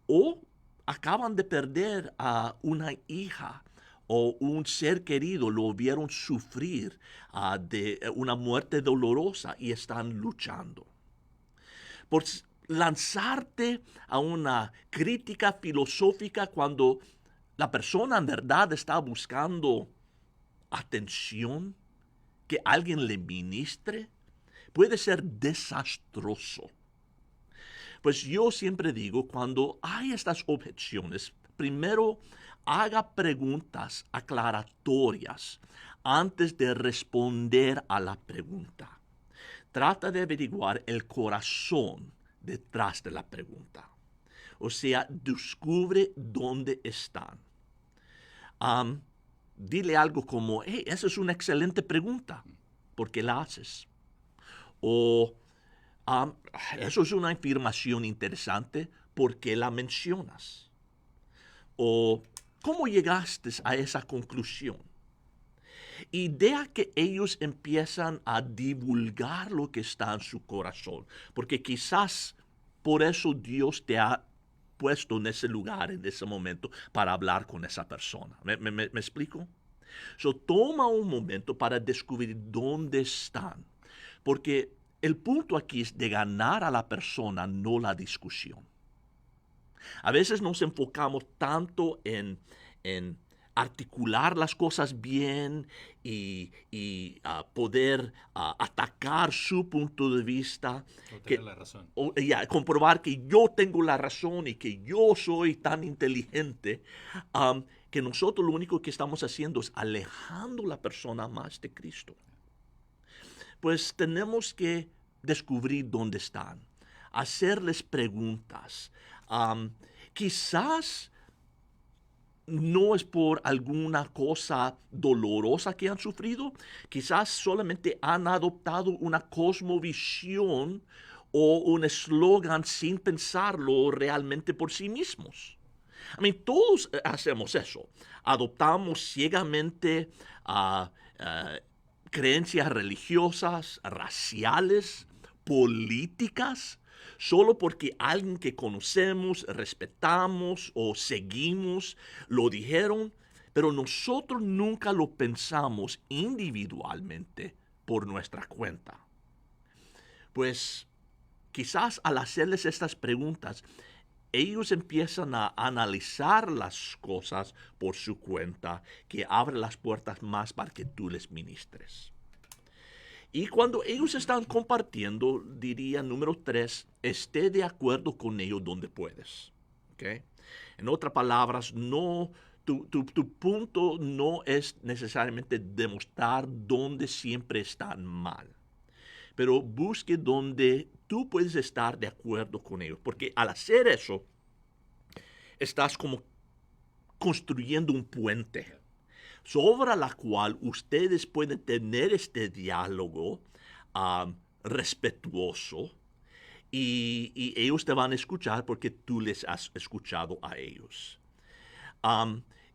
o acaban de perder a una hija o un ser querido, lo vieron sufrir de una muerte dolorosa y están luchando? Por lanzarte a una crítica filosófica cuando la persona en verdad está buscando atención, que alguien le ministre, puede ser desastroso. Pues yo siempre digo, cuando hay estas objeciones, primero haga preguntas aclaratorias antes de responder a la pregunta. Trata de averiguar el corazón detrás de la pregunta. O sea, descubre dónde están. Dile algo como, hey, esa es una excelente pregunta. ¿Por qué la haces? O, eso es una afirmación interesante. ¿Por qué la mencionas? O, ¿cómo llegaste a esa conclusión? Y deja que ellos empiezan a divulgar lo que está en su corazón. Porque quizás por eso Dios te ha puesto en ese lugar, en ese momento, para hablar con esa persona. ¿Me explico? So, toma un momento para descubrir dónde están. Porque el punto aquí es de ganar a la persona, no la discusión. A veces nos enfocamos tanto en articular las cosas bien y poder atacar su punto de vista. O tener la razón. Comprobar que yo tengo la razón y que yo soy tan inteligente, que nosotros lo único que estamos haciendo es alejando a la persona más de Cristo. Pues tenemos que descubrir dónde están, hacerles preguntas. Quizás no es por alguna cosa dolorosa que han sufrido, quizás solamente han adoptado una cosmovisión o un eslogan sin pensarlo realmente por sí mismos. Todos hacemos eso. Adoptamos ciegamente creencias religiosas, raciales, políticas, solo porque alguien que conocemos, respetamos o seguimos lo dijeron, pero nosotros nunca lo pensamos individualmente por nuestra cuenta. Pues quizás al hacerles estas preguntas, ellos empiezan a analizar las cosas por su cuenta, que abre las puertas más para que tú les ministres. Y cuando ellos están compartiendo, diría número 3, esté de acuerdo con ellos donde puedes. ¿Okay? En otras palabras, tu punto no es necesariamente demostrar dónde siempre están mal, pero busque donde tú puedes estar de acuerdo con ellos, porque al hacer eso, estás como construyendo un puente sobre la cual ustedes pueden tener este diálogo respetuoso y ellos te van a escuchar porque tú les has escuchado a ellos.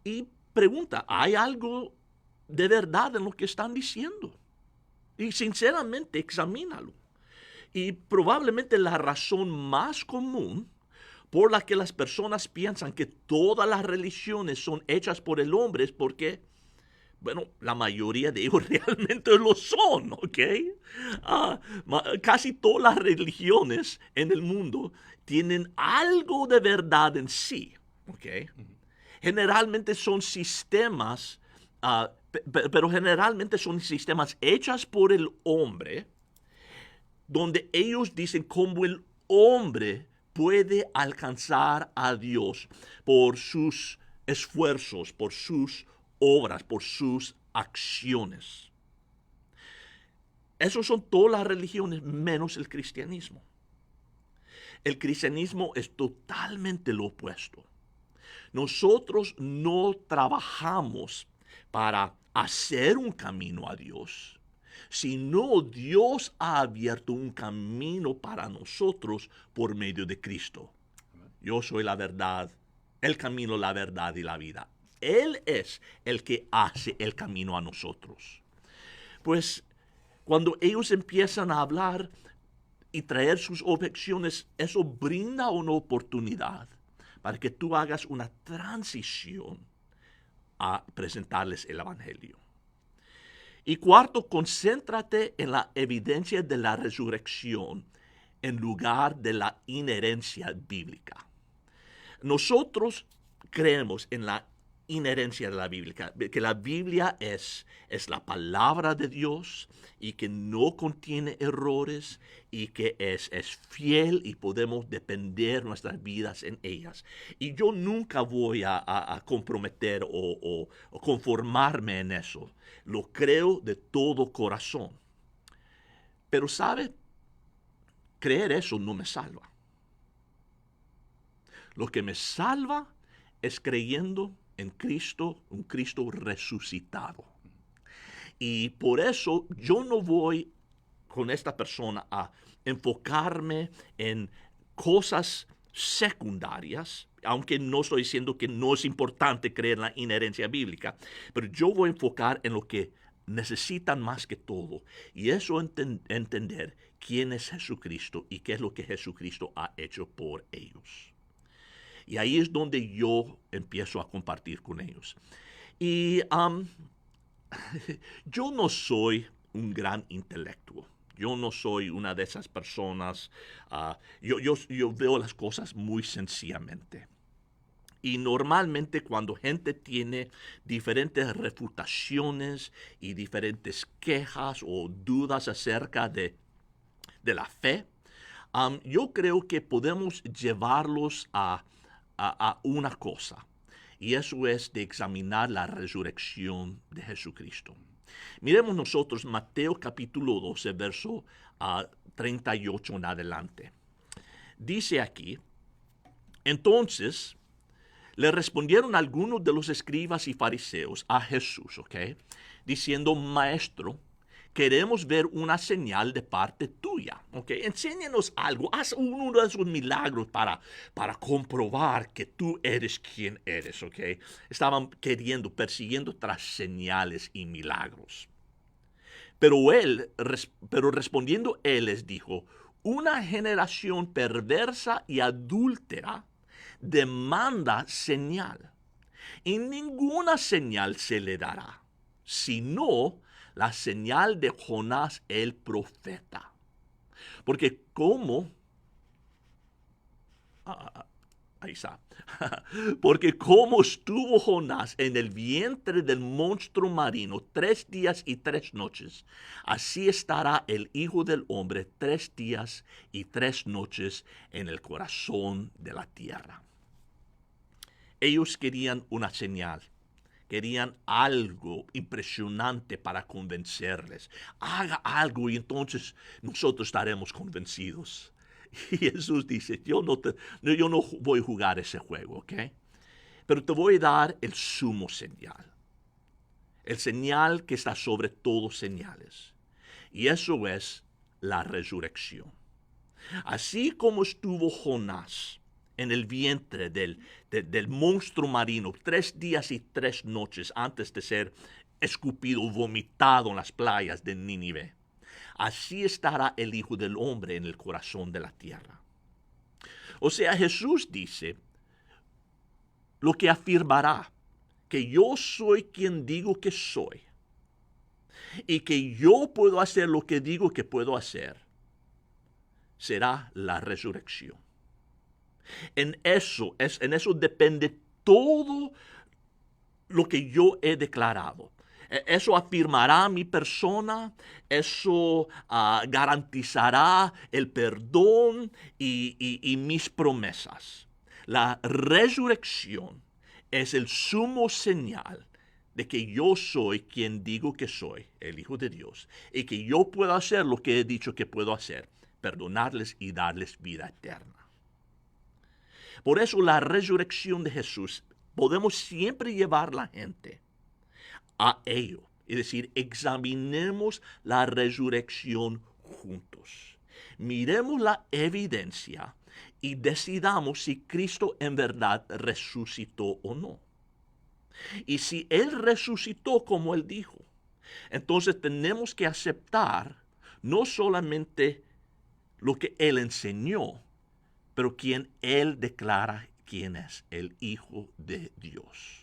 Y pregunta, ¿hay algo de verdad en lo que están diciendo? Y sinceramente examínalo. Y probablemente la razón más común por la que las personas piensan que todas las religiones son hechas por el hombre es porque, bueno, la mayoría de ellos realmente lo son, ¿ok? Casi todas las religiones en el mundo tienen algo de verdad en sí, ¿ok? Generalmente son sistemas, pero generalmente son sistemas hechos por el hombre, donde ellos dicen cómo el hombre puede alcanzar a Dios por sus esfuerzos, por sus obras, por sus acciones. Esas son todas las religiones menos el cristianismo. El cristianismo es totalmente lo opuesto. Nosotros no trabajamos para hacer un camino a Dios, sino Dios ha abierto un camino para nosotros por medio de Cristo. Yo soy la verdad, el camino, la verdad y la vida. Él es el que hace el camino a nosotros. Pues cuando ellos empiezan a hablar y traer sus objeciones, eso brinda una oportunidad para que tú hagas una transición a presentarles el Evangelio. Y cuarto, concéntrate en la evidencia de la resurrección en lugar de la inherencia bíblica. Nosotros creemos en la inherencia de la Biblia, que la Biblia es la palabra de Dios y que no contiene errores y que es fiel y podemos depender nuestras vidas en ellas. Y yo nunca voy a comprometer o conformarme en eso. Lo creo de todo corazón. Pero ¿sabe? Creer eso no me salva. Lo que me salva es creyendo en Cristo, un Cristo resucitado. Y por eso yo no voy con esta persona a enfocarme en cosas secundarias, aunque no estoy diciendo que no es importante creer en la inherencia bíblica, pero yo voy a enfocar en lo que necesitan más que todo, y eso entender quién es Jesucristo y qué es lo que Jesucristo ha hecho por ellos. Y ahí es donde yo empiezo a compartir con ellos. Y yo no soy un gran intelectual. Yo no soy una de esas personas. Yo veo las cosas muy sencillamente. Y normalmente cuando gente tiene diferentes refutaciones y diferentes quejas o dudas acerca de la fe, yo creo que podemos llevarlos a una cosa, y eso es de examinar la resurrección de Jesucristo. Miremos nosotros Mateo capítulo 12, verso 38 en adelante. Dice aquí, entonces le respondieron algunos de los escribas y fariseos a Jesús, diciendo, Maestro, queremos ver una señal de parte tuya, Enséñanos algo, haz uno de esos milagros para comprobar que tú eres quien eres, Estaban persiguiendo tras señales y milagros. Pero respondiendo él les dijo, una generación perversa y adúltera demanda señal, y ninguna señal se le dará, sino la señal de Jonás el profeta. Porque ahí está. Porque como estuvo Jonás en el vientre del monstruo marino 3 días y 3 noches, así estará el Hijo del Hombre 3 días y 3 noches en el corazón de la tierra. Ellos querían una señal. Querían algo impresionante para convencerles. Haga algo y entonces nosotros estaremos convencidos. Y Jesús dice, yo no voy a jugar ese juego, Pero te voy a dar el sumo señal. El señal que está sobre todos señales. Y eso es la resurrección. Así como estuvo Jonás en el vientre del monstruo marino 3 días y 3 noches antes de ser escupido, vomitado en las playas de Nínive. Así estará el Hijo del Hombre en el corazón de la tierra. O sea, Jesús dice lo que afirmará, que yo soy quien digo que soy y que yo puedo hacer lo que digo que puedo hacer, será la resurrección. En eso depende todo lo que yo he declarado. Eso afirmará mi persona, eso garantizará el perdón y mis promesas. La resurrección es el sumo señal de que yo soy quien digo que soy, el Hijo de Dios, y que yo puedo hacer lo que he dicho que puedo hacer, perdonarles y darles vida eterna. Por eso la resurrección de Jesús, podemos siempre llevar a la gente a ello. Es decir, examinemos la resurrección juntos. Miremos la evidencia y decidamos si Cristo en verdad resucitó o no. Y si Él resucitó como Él dijo, entonces tenemos que aceptar no solamente lo que Él enseñó, pero quien Él declara quién es, el Hijo de Dios.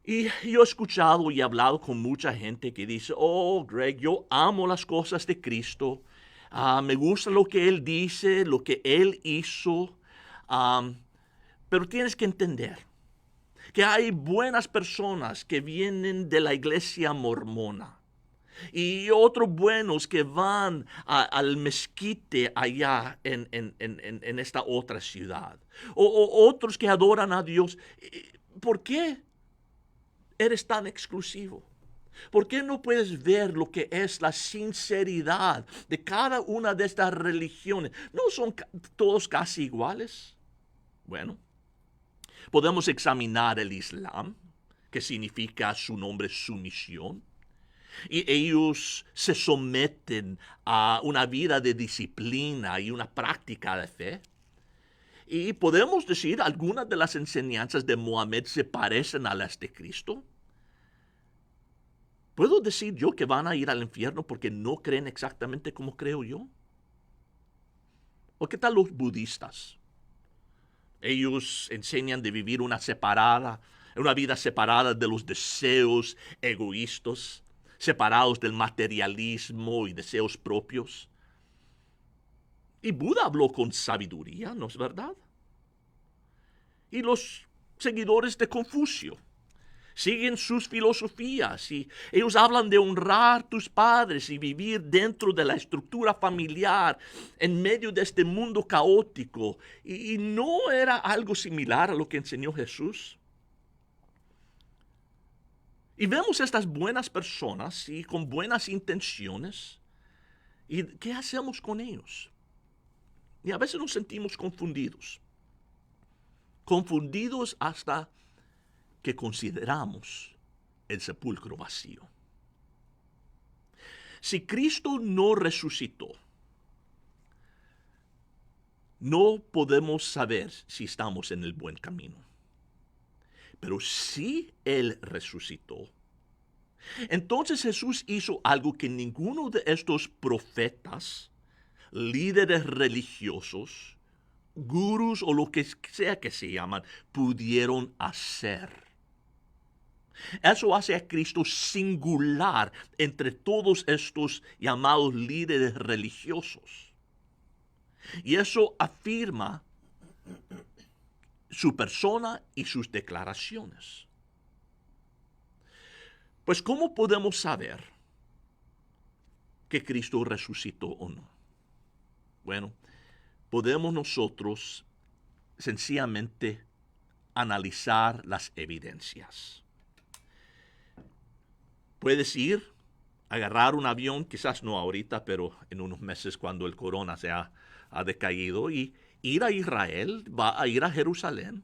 Y yo he escuchado y hablado con mucha gente que dice, oh, Greg, yo amo las cosas de Cristo, me gusta lo que Él dice, lo que Él hizo, pero tienes que entender que hay buenas personas que vienen de la iglesia mormona y otros buenos que van al mezquite allá en esta otra ciudad, o otros que adoran a Dios. ¿Por qué eres tan exclusivo? ¿Por qué no puedes ver lo que es la sinceridad de cada una de estas religiones? ¿No son todos casi iguales? Bueno, podemos examinar el Islam, que significa su nombre sumisión. Y ellos se someten a una vida de disciplina y una práctica de fe. Y podemos decir, algunas de las enseñanzas de Mohammed se parecen a las de Cristo. ¿Puedo decir yo que van a ir al infierno porque no creen exactamente como creo yo? ¿O qué tal los budistas? Ellos enseñan de vivir una vida separada de los deseos egoístas, separados del materialismo y deseos propios. Y Buda habló con sabiduría, ¿no es verdad? Y los seguidores de Confucio siguen sus filosofías y ellos hablan de honrar tus padres y vivir dentro de la estructura familiar en medio de este mundo caótico. Y no era algo similar a lo que enseñó Jesús. Y vemos estas buenas personas y con buenas intenciones. ¿Y qué hacemos con ellos? Y a veces nos sentimos confundidos. Confundidos hasta que consideramos el sepulcro vacío. Si Cristo no resucitó, no podemos saber si estamos en el buen camino. Pero si Él resucitó, entonces Jesús hizo algo que ninguno de estos profetas, líderes religiosos, gurús o lo que sea que se llaman, pudieron hacer. Eso hace a Cristo singular entre todos estos llamados líderes religiosos. Y eso afirma su persona y sus declaraciones. Pues, ¿cómo podemos saber que Cristo resucitó o no? Bueno, podemos nosotros sencillamente analizar las evidencias. Puedes ir, agarrar un avión, quizás no ahorita, pero en unos meses cuando el corona se ha decaído, y ir a Israel, va a ir a Jerusalén,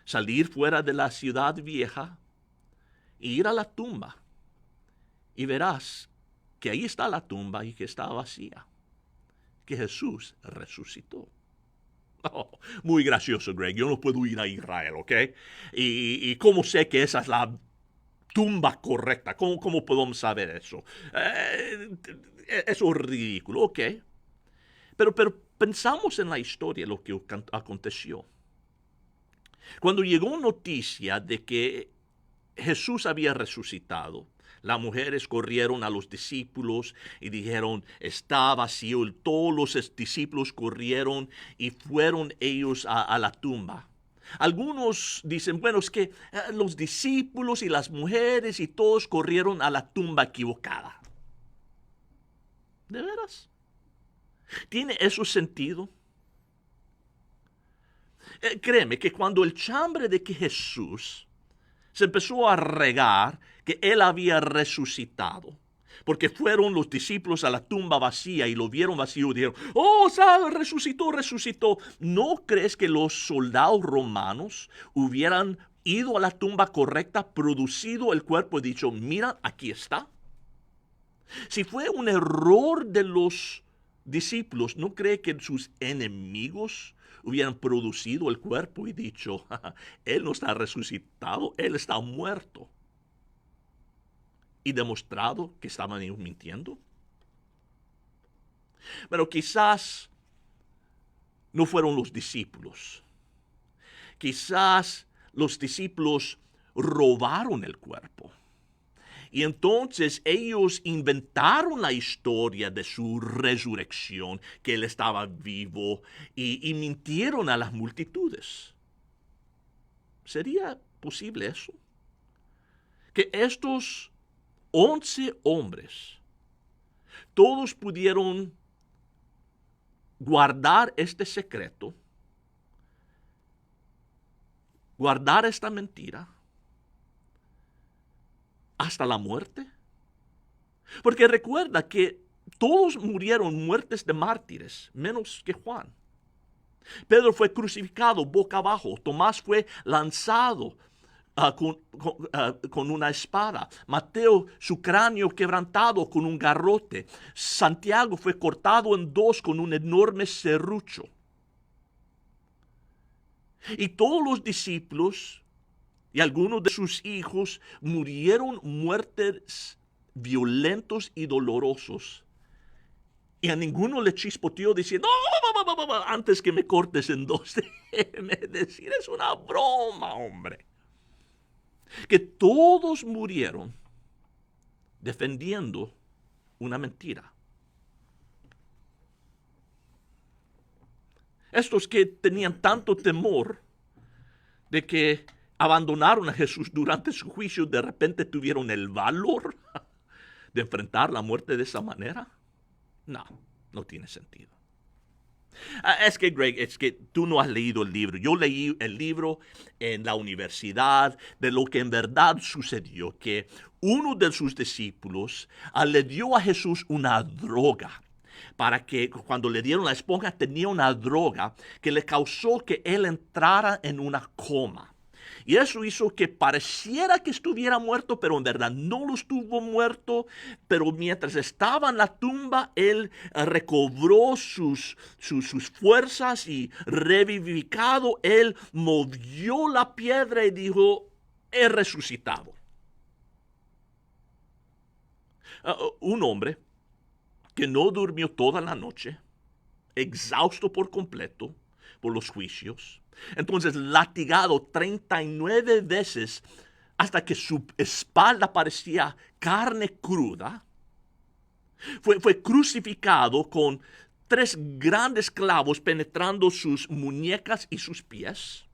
salir fuera de la ciudad vieja, e ir a la tumba, y verás que ahí está la tumba y que está vacía, que Jesús resucitó. Oh, muy gracioso, Greg. Yo no puedo ir a Israel, ¿ok? ¿Y cómo sé que esa es la tumba correcta? ¿Cómo podemos saber eso? Eso es ridículo, ¿ok? Pero pensamos en la historia, lo que aconteció. Cuando llegó noticia de que Jesús había resucitado, las mujeres corrieron a los discípulos y dijeron, está vacío. Todos los discípulos corrieron y fueron ellos a la tumba. Algunos dicen, bueno, es que los discípulos y las mujeres y todos corrieron a la tumba equivocada. ¿De veras? ¿Tiene eso sentido? Créeme que cuando el chambre de que Jesús se empezó a regar que él había resucitado. Porque fueron los discípulos a la tumba vacía y lo vieron vacío y dijeron, oh, sabe, resucitó, resucitó. ¿No crees que los soldados romanos hubieran ido a la tumba correcta, producido el cuerpo y dicho, mira, aquí está? Si fue un error de los discípulos, ¿no cree que sus enemigos hubieran producido el cuerpo y dicho, él no está resucitado, él está muerto? Y demostrado que estaban ellos mintiendo. Pero quizás no fueron los discípulos. Quizás los discípulos robaron el cuerpo. Y entonces ellos inventaron la historia de su resurrección, que él estaba vivo, y mintieron a las multitudes. ¿Sería posible eso? Que estos 11 hombres, todos pudieron guardar este secreto, guardar esta mentira, hasta la muerte. Porque recuerda que todos murieron muertes de mártires, menos que Juan. Pedro fue crucificado boca abajo, Tomás fue lanzado con una espada. Mateo, su cráneo quebrantado con un garrote. Santiago fue cortado en dos con un enorme serrucho. Y todos los discípulos y algunos de sus hijos murieron muertes violentos y dolorosos. Y a ninguno le chispoteó diciendo, no, antes que me cortes en dos, déjeme decir, es una broma, hombre. Que todos murieron defendiendo una mentira. Estos que tenían tanto temor de que abandonaron a Jesús durante su juicio, de repente tuvieron el valor de enfrentar la muerte de esa manera. No, no tiene sentido. Es que, Greg, es que tú no has leído el libro. Yo leí el libro en la universidad de lo que en verdad sucedió, que uno de sus discípulos le dio a Jesús una droga, para que cuando le dieron la esponja tenía una droga que le causó que él entrara en una coma. Y eso hizo que pareciera que estuviera muerto, pero en verdad no lo estuvo muerto. Pero mientras estaba en la tumba, él recobró sus fuerzas y revivificado, él movió la piedra y dijo, he resucitado. Un hombre que no durmió toda la noche, exhausto por completo por los juicios, entonces latigado 39 veces hasta que su espalda parecía carne cruda, fue crucificado con 3 grandes clavos penetrando sus muñecas y sus pies,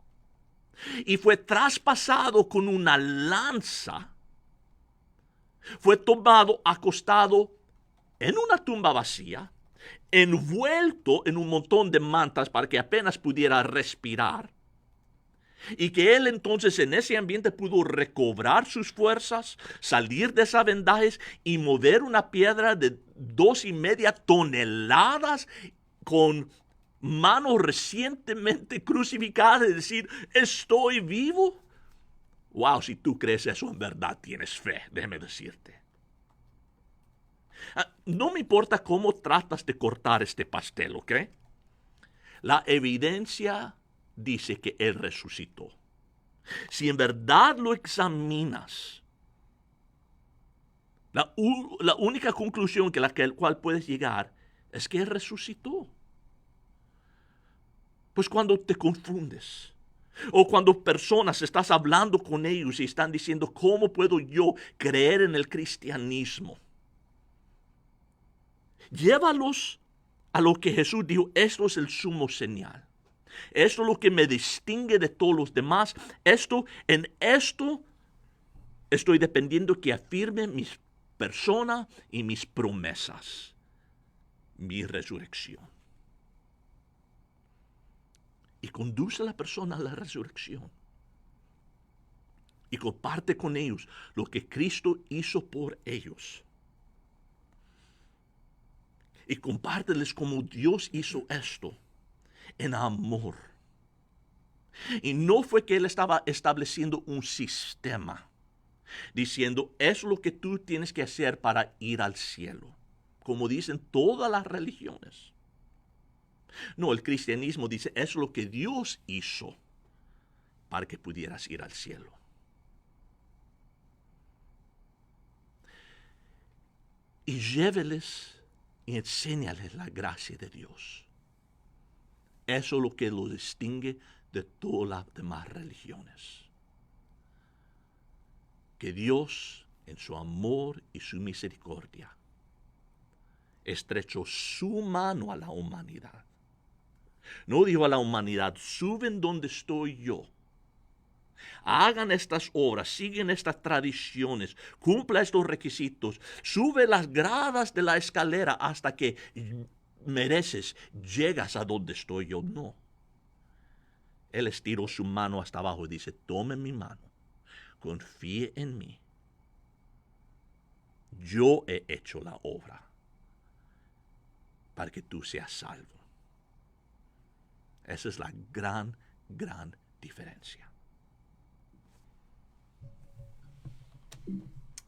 y fue traspasado con una lanza, fue tomado acostado en una tumba vacía, envuelto en un montón de mantas para que apenas pudiera respirar, y que él entonces en ese ambiente pudo recobrar sus fuerzas, salir de esas vendajes y mover una piedra de 2.5 toneladas con manos recientemente crucificadas y decir, estoy vivo. Wow, si tú crees eso en verdad tienes fe, déjeme decirte. No me importa cómo tratas de cortar este pastel, ¿ok? La evidencia dice que él resucitó. Si en verdad lo examinas, la única conclusión que la cual puedes llegar es que él resucitó. Pues cuando te confundes, o cuando personas estás hablando con ellos y están diciendo, ¿cómo puedo yo creer en el cristianismo? Llévalos a lo que Jesús dijo, esto es el sumo señal. Esto es lo que me distingue de todos los demás. En esto estoy dependiendo que afirme mi persona y mis promesas, mi resurrección. Y conduce a la persona a la resurrección. y comparte con ellos lo que Cristo hizo por ellos. Y compárteles cómo Dios hizo esto en amor. Y no fue que Él estaba estableciendo un sistema, diciendo, es lo que tú tienes que hacer para ir al cielo, como dicen todas las religiones. No, el cristianismo dice, es lo que Dios hizo para que pudieras ir al cielo. Y lléveles y enséñales la gracia de Dios. Eso es lo que lo distingue de todas las demás religiones. Que Dios, en su amor y su misericordia, estrechó su mano a la humanidad. No dijo a la humanidad, suben donde estoy yo. Hagan estas obras, siguen estas tradiciones, cumpla estos requisitos, sube las gradas de la escalera hasta que mereces, llegas a donde estoy yo. No. Él estiró su mano hasta abajo y dice, tome mi mano, confíe en mí. Yo he hecho la obra para que tú seas salvo. Esa es la gran diferencia.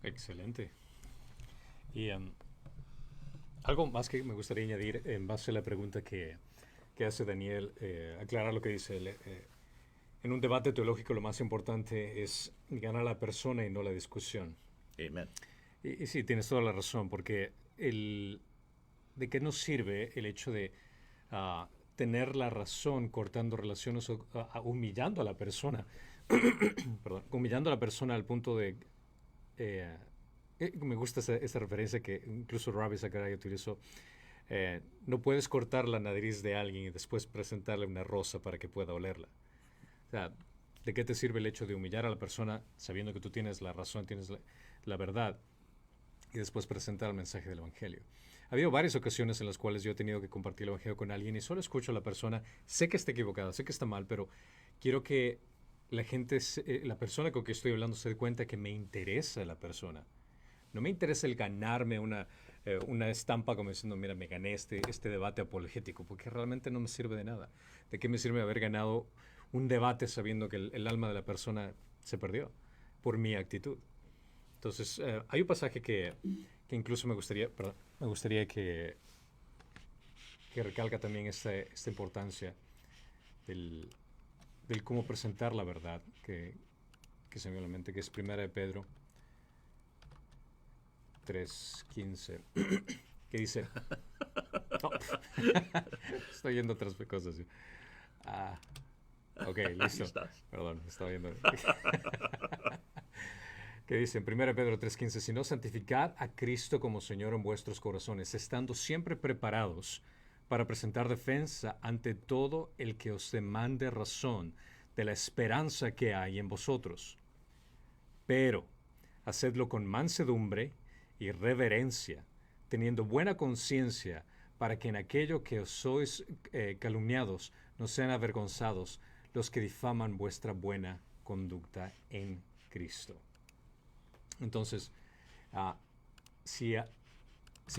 Excelente. Y algo más que me gustaría añadir en base a la pregunta que hace Daniel, aclarar lo que dice él. En un debate teológico lo más importante es ganar a la persona y no la discusión. Amen. Y sí, tienes toda la razón, porque ¿de qué nos sirve el hecho de tener la razón cortando relaciones o humillando a la persona? Perdón, humillando a la persona al punto de... me gusta esa referencia que incluso Ravi Zachariah utilizó. No puedes cortar la nariz de alguien y después presentarle una rosa para que pueda olerla. O sea, ¿de qué te sirve el hecho de humillar a la persona sabiendo que tú tienes la razón, tienes la verdad, y después presentar el mensaje del Evangelio? Ha habido varias ocasiones en las cuales yo he tenido que compartir el Evangelio con alguien y solo escucho a la persona, sé que está equivocada, sé que está mal, pero quiero que la gente, la persona con que estoy hablando se dé cuenta que me interesa la persona. No me interesa el ganarme una estampa como diciendo, mira, me gané este debate apologético, porque realmente no me sirve de nada. ¿De qué me sirve haber ganado un debate sabiendo que el alma de la persona se perdió por mi actitud? Entonces, hay un pasaje que incluso me gustaría que recalca también esta importancia del cómo presentar la verdad, que se me viene a la mente, que es 1 de Pedro 3:15, que dice... Oh, estoy yendo a otras cosas. Ok, listo. Perdón, estaba yendo... que dice en 1 Pedro 3:15, sino santificad a Cristo como Señor en vuestros corazones, estando siempre preparados para presentar defensa ante todo el que os demande razón de la esperanza que hay en vosotros. Pero hacedlo con mansedumbre y reverencia, teniendo buena conciencia, para que en aquello que os sois calumniados no sean avergonzados los que difaman vuestra buena conducta en Cristo. Entonces, si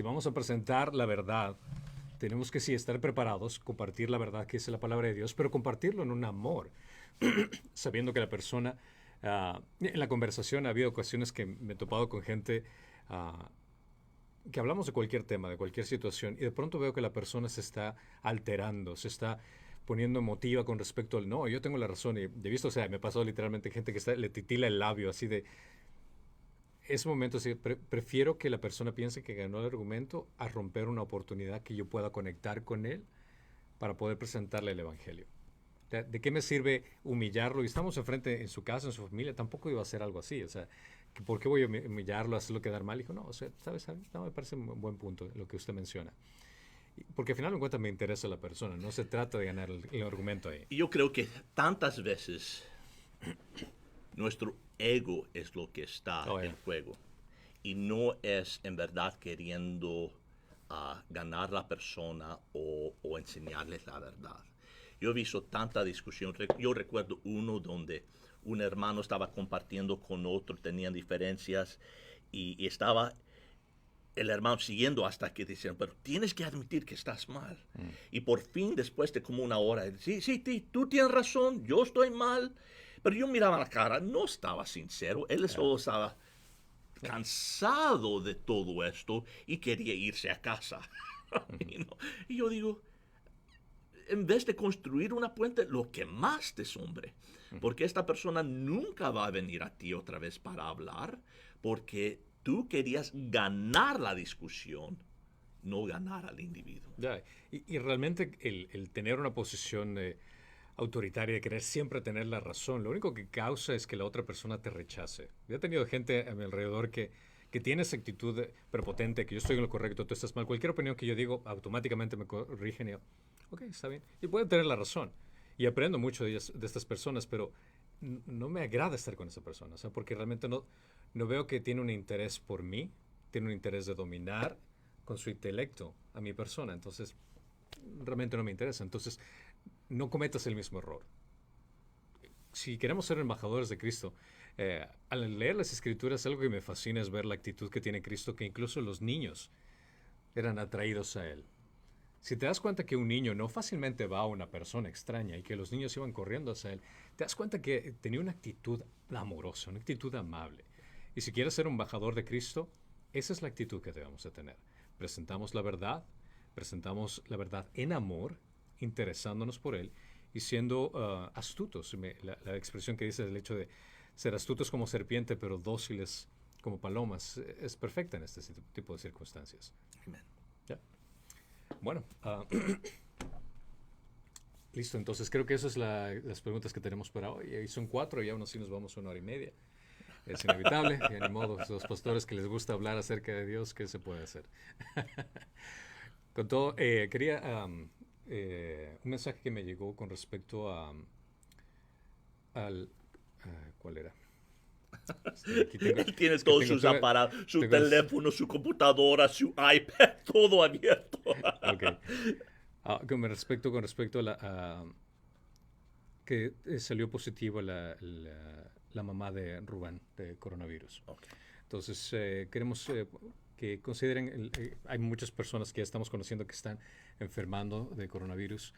vamos a presentar la verdad, tenemos que estar preparados, compartir la verdad que es la palabra de Dios, pero compartirlo en un amor, sabiendo que la persona, en la conversación ha habido ocasiones que me he topado con gente que hablamos de cualquier tema, de cualquier situación, y de pronto veo que la persona se está alterando, se está poniendo emotiva con respecto al, no, yo tengo la razón, y de visto, o sea, me ha pasado literalmente gente que le titila el labio así de... Ese momento sí, prefiero que la persona piense que ganó el argumento a romper una oportunidad que yo pueda conectar con él para poder presentarle el Evangelio. ¿De qué me sirve humillarlo? Y estamos enfrente en su casa, en su familia, tampoco iba a hacer algo así. O sea, ¿por qué voy a humillarlo, hacerlo quedar mal? Dijo, no, o sea, ¿sabes? No, me parece un buen punto lo que usted menciona. Porque al final de cuentas me interesa la persona, no se trata de ganar el argumento ahí. Y yo creo que tantas veces nuestro ego es lo que está en juego y no es en verdad queriendo ganar la persona o enseñarles la verdad. Yo he visto tanta discusión. Yo recuerdo uno donde un hermano estaba compartiendo con otro, tenían diferencias y estaba el hermano siguiendo hasta que decían, pero tienes que admitir que estás mal. Y por fin, después de como una hora, sí, tú tienes razón, yo estoy mal. Pero yo miraba la cara, no estaba sincero, él solo estaba cansado de todo esto y quería irse a casa. Y yo digo, en vez de construir una puente, lo quemaste, hombre. Porque esta persona nunca va a venir a ti otra vez para hablar, porque tú querías ganar la discusión, no ganar al individuo. Ya, y realmente el tener una posición autoritaria, de querer siempre tener la razón, lo único que causa es que la otra persona te rechace. Yo he tenido gente a mi alrededor que tiene esa actitud prepotente, que yo estoy en lo correcto, tú estás mal. Cualquier opinión que yo digo, automáticamente me corrigen y yo, ok, está bien. Y pueden tener la razón. Y aprendo mucho de estas personas, pero no me agrada estar con esa persona, ¿sabes? Porque realmente no veo que tiene un interés por mí, tiene un interés de dominar con su intelecto a mi persona. Entonces, realmente no me interesa. Entonces, no cometas el mismo error. Si queremos ser embajadores de Cristo, al leer las Escrituras, algo que me fascina es ver la actitud que tiene Cristo, que incluso los niños eran atraídos a Él. Si te das cuenta que un niño no fácilmente va a una persona extraña y que los niños iban corriendo hacia Él, te das cuenta que tenía una actitud amorosa, una actitud amable. Y si quieres ser un embajador de Cristo, esa es la actitud que debemos de tener. Presentamos la verdad en amor, interesándonos por Él y siendo astutos. La expresión que dice el hecho de ser astutos como serpiente, pero dóciles como palomas, es perfecta en este tipo de circunstancias. Amén. ¿Ya? Bueno, listo. Entonces creo que esas son las preguntas que tenemos para hoy. Y son 4 y aún así nos vamos 1 hora y media. Es inevitable, y ni modo, los pastores que les gusta hablar acerca de Dios, ¿qué se puede hacer? Con todo, quería un mensaje que me llegó con respecto al... ¿cuál era? Él tiene todos sus aparatos, su teléfono, su computadora, su iPad, todo abierto. Okay. Con respecto a que salió positiva la mamá de Rubén de coronavirus. Okay. Entonces, queremos que consideren, hay muchas personas que ya estamos conociendo que están enfermando de coronavirus.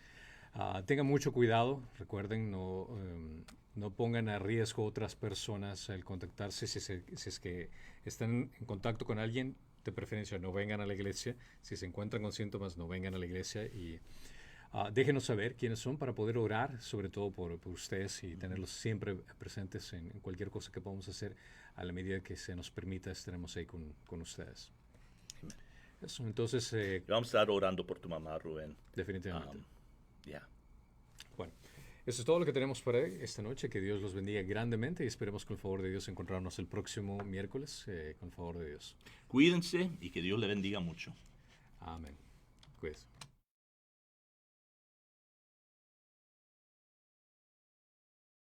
Tengan mucho cuidado, recuerden, no pongan a riesgo a otras personas al contactarse. Si es que están en contacto con alguien, de preferencia no vengan a la iglesia. Si se encuentran con síntomas, no vengan a la iglesia. Y déjenos saber quiénes son para poder orar, sobre todo por ustedes, y tenerlos siempre presentes en cualquier cosa que podamos hacer. A la medida que se nos permita, estaremos ahí con ustedes. Eso, entonces... vamos a estar orando por tu mamá, Rubén. Definitivamente. Yeah. Bueno, eso es todo lo que tenemos para esta noche. Que Dios los bendiga grandemente y esperemos con el favor de Dios encontrarnos el próximo miércoles con el favor de Dios. Cuídense y que Dios le bendiga mucho. Amén. Cuídense.